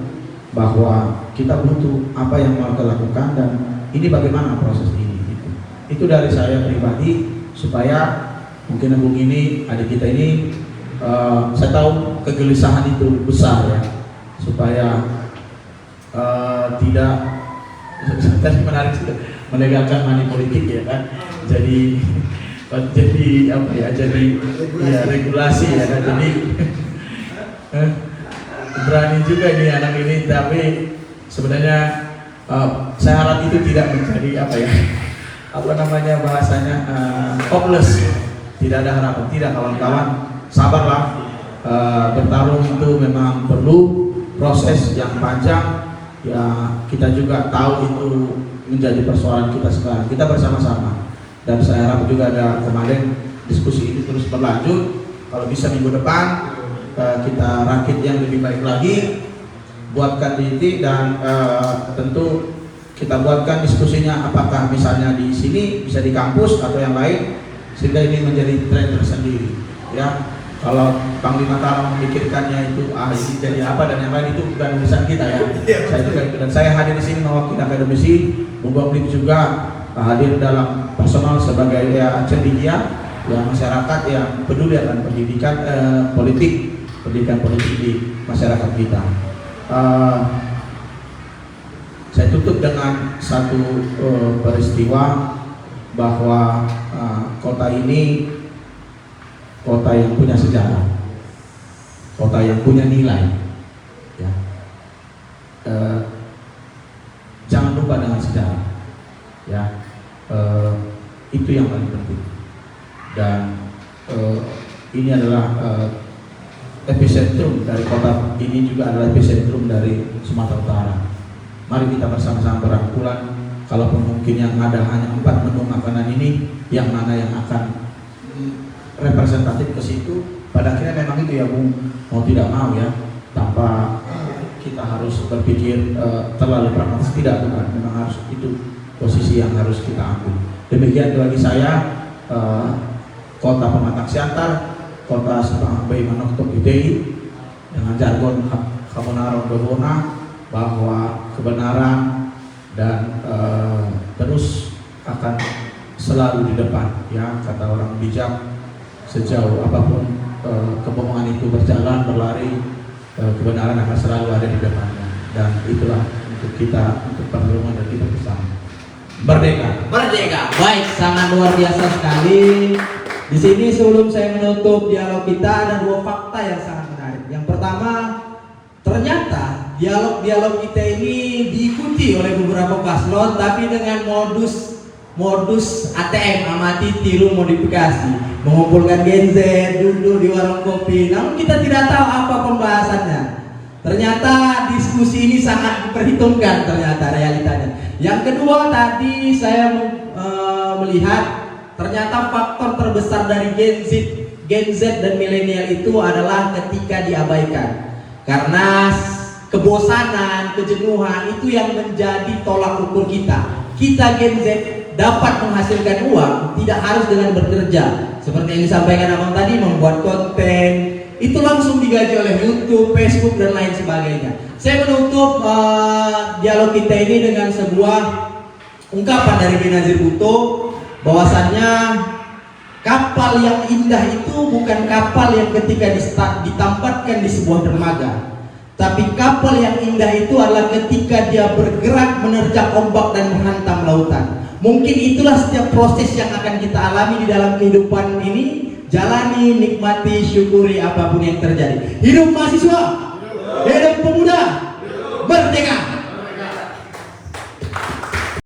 Speaker 3: bahwa kita butuh apa yang mau kita lakukan dan ini bagaimana proses ini. Itu dari saya pribadi, supaya mungkin Bung ini, adik kita ini, saya tahu kegelisahan itu besar ya, supaya tidak tadi menarik menegakkan money politik ya kan, jadi apa ya, jadi ya regulasi ya kan, jadi berani juga ini anak ini, tapi sebenarnya saya harap itu tidak menjadi apa ya, apa namanya bahasanya, hopeless. Tidak ada harapan, tidak kawan-kawan, sabarlah. Bertarung itu memang perlu proses yang panjang ya. Kita juga tahu itu menjadi persoalan kita sekarang, kita bersama-sama. Dan saya harap juga ada kemarin diskusi ini terus berlanjut. Kalau bisa minggu depan kita rakit yang lebih baik lagi, buatkan DT dan tentu kita buatkan diskusinya, apakah misalnya di sini bisa di kampus atau yang lain, sehingga ini menjadi tren tersendiri ya. Kalau Panglima Tara memikirkannya itu ini jadi apa dan yang lain itu bukan urusan kita ya. Saya juga dan saya hadir di sini mewakili akademisi, Bung Blim juga hadir dalam personal sebagai ya cendekia ya masyarakat yang peduli akan pendidikan pendidikan politik di masyarakat kita. Saya tutup dengan satu peristiwa bahwa kota ini kota yang punya sejarah, kota yang punya nilai. Ya. Jangan lupa dengan sejarah. Ya, itu yang paling penting. Dan ini adalah epicentrum dari kota ini juga adalah epicentrum dari Sumatera Utara. Mari kita bersama-sama berangkulan. Kalaupun mungkin yang ada hanya 4 menu makanan ini, yang mana yang akan representatif ke situ, pada akhirnya memang itu ya Bung, mau tidak mau ya, tanpa kita harus berpikir terlalu pragmatis, tidak, bukan, memang harus itu posisi yang harus kita ambil. Demikian bagi saya kota Pematang Siantar, kota Sabang Bay Manok Tok Idei, dengan jargon Kamonaro Dobona, bahwa kebenaran dan terus akan selalu di depan ya, kata orang bijak. Sejauh apapun kebohongan itu berjalan, berlari, kebenaran akan selalu ada di depannya. Dan itulah untuk kita, untuk perjuangan dan kita bersama. Merdeka.
Speaker 1: Merdeka. Baik, sangat luar biasa sekali. Di sini sebelum saya menutup dialog kita ada 2 fakta yang sangat menarik. Yang pertama, ternyata dialog kita ini diikuti oleh beberapa paslon, tapi dengan modus ATM, amati tiru modifikasi, mengumpulkan Gen Z, duduk di warung kopi, namun kita tidak tahu apa pembahasannya. Ternyata diskusi ini sangat diperhitungkan, ternyata realitanya. Yang kedua, tadi saya melihat ternyata faktor terbesar dari Gen Z dan milenial itu adalah ketika diabaikan. Karena kebosanan, kejenuhan itu yang menjadi tolak ukur kita. Kita Gen Z dapat menghasilkan uang tidak harus dengan bekerja. Seperti yang disampaikan abang tadi, membuat konten itu langsung digaji oleh YouTube, Facebook dan lain sebagainya. Saya menutup dialog kita ini dengan sebuah ungkapan dari Benazir Bhutto, bahwasannya kapal yang indah itu bukan kapal yang ketika ditampatkan di sebuah dermaga, tapi kapal yang indah itu adalah ketika dia bergerak menerjang ombak dan menghantam lautan. Mungkin itulah setiap proses yang akan kita alami di dalam kehidupan ini. Jalani, nikmati, syukuri apapun yang terjadi. Hidup mahasiswa, hidup pemuda, merdeka.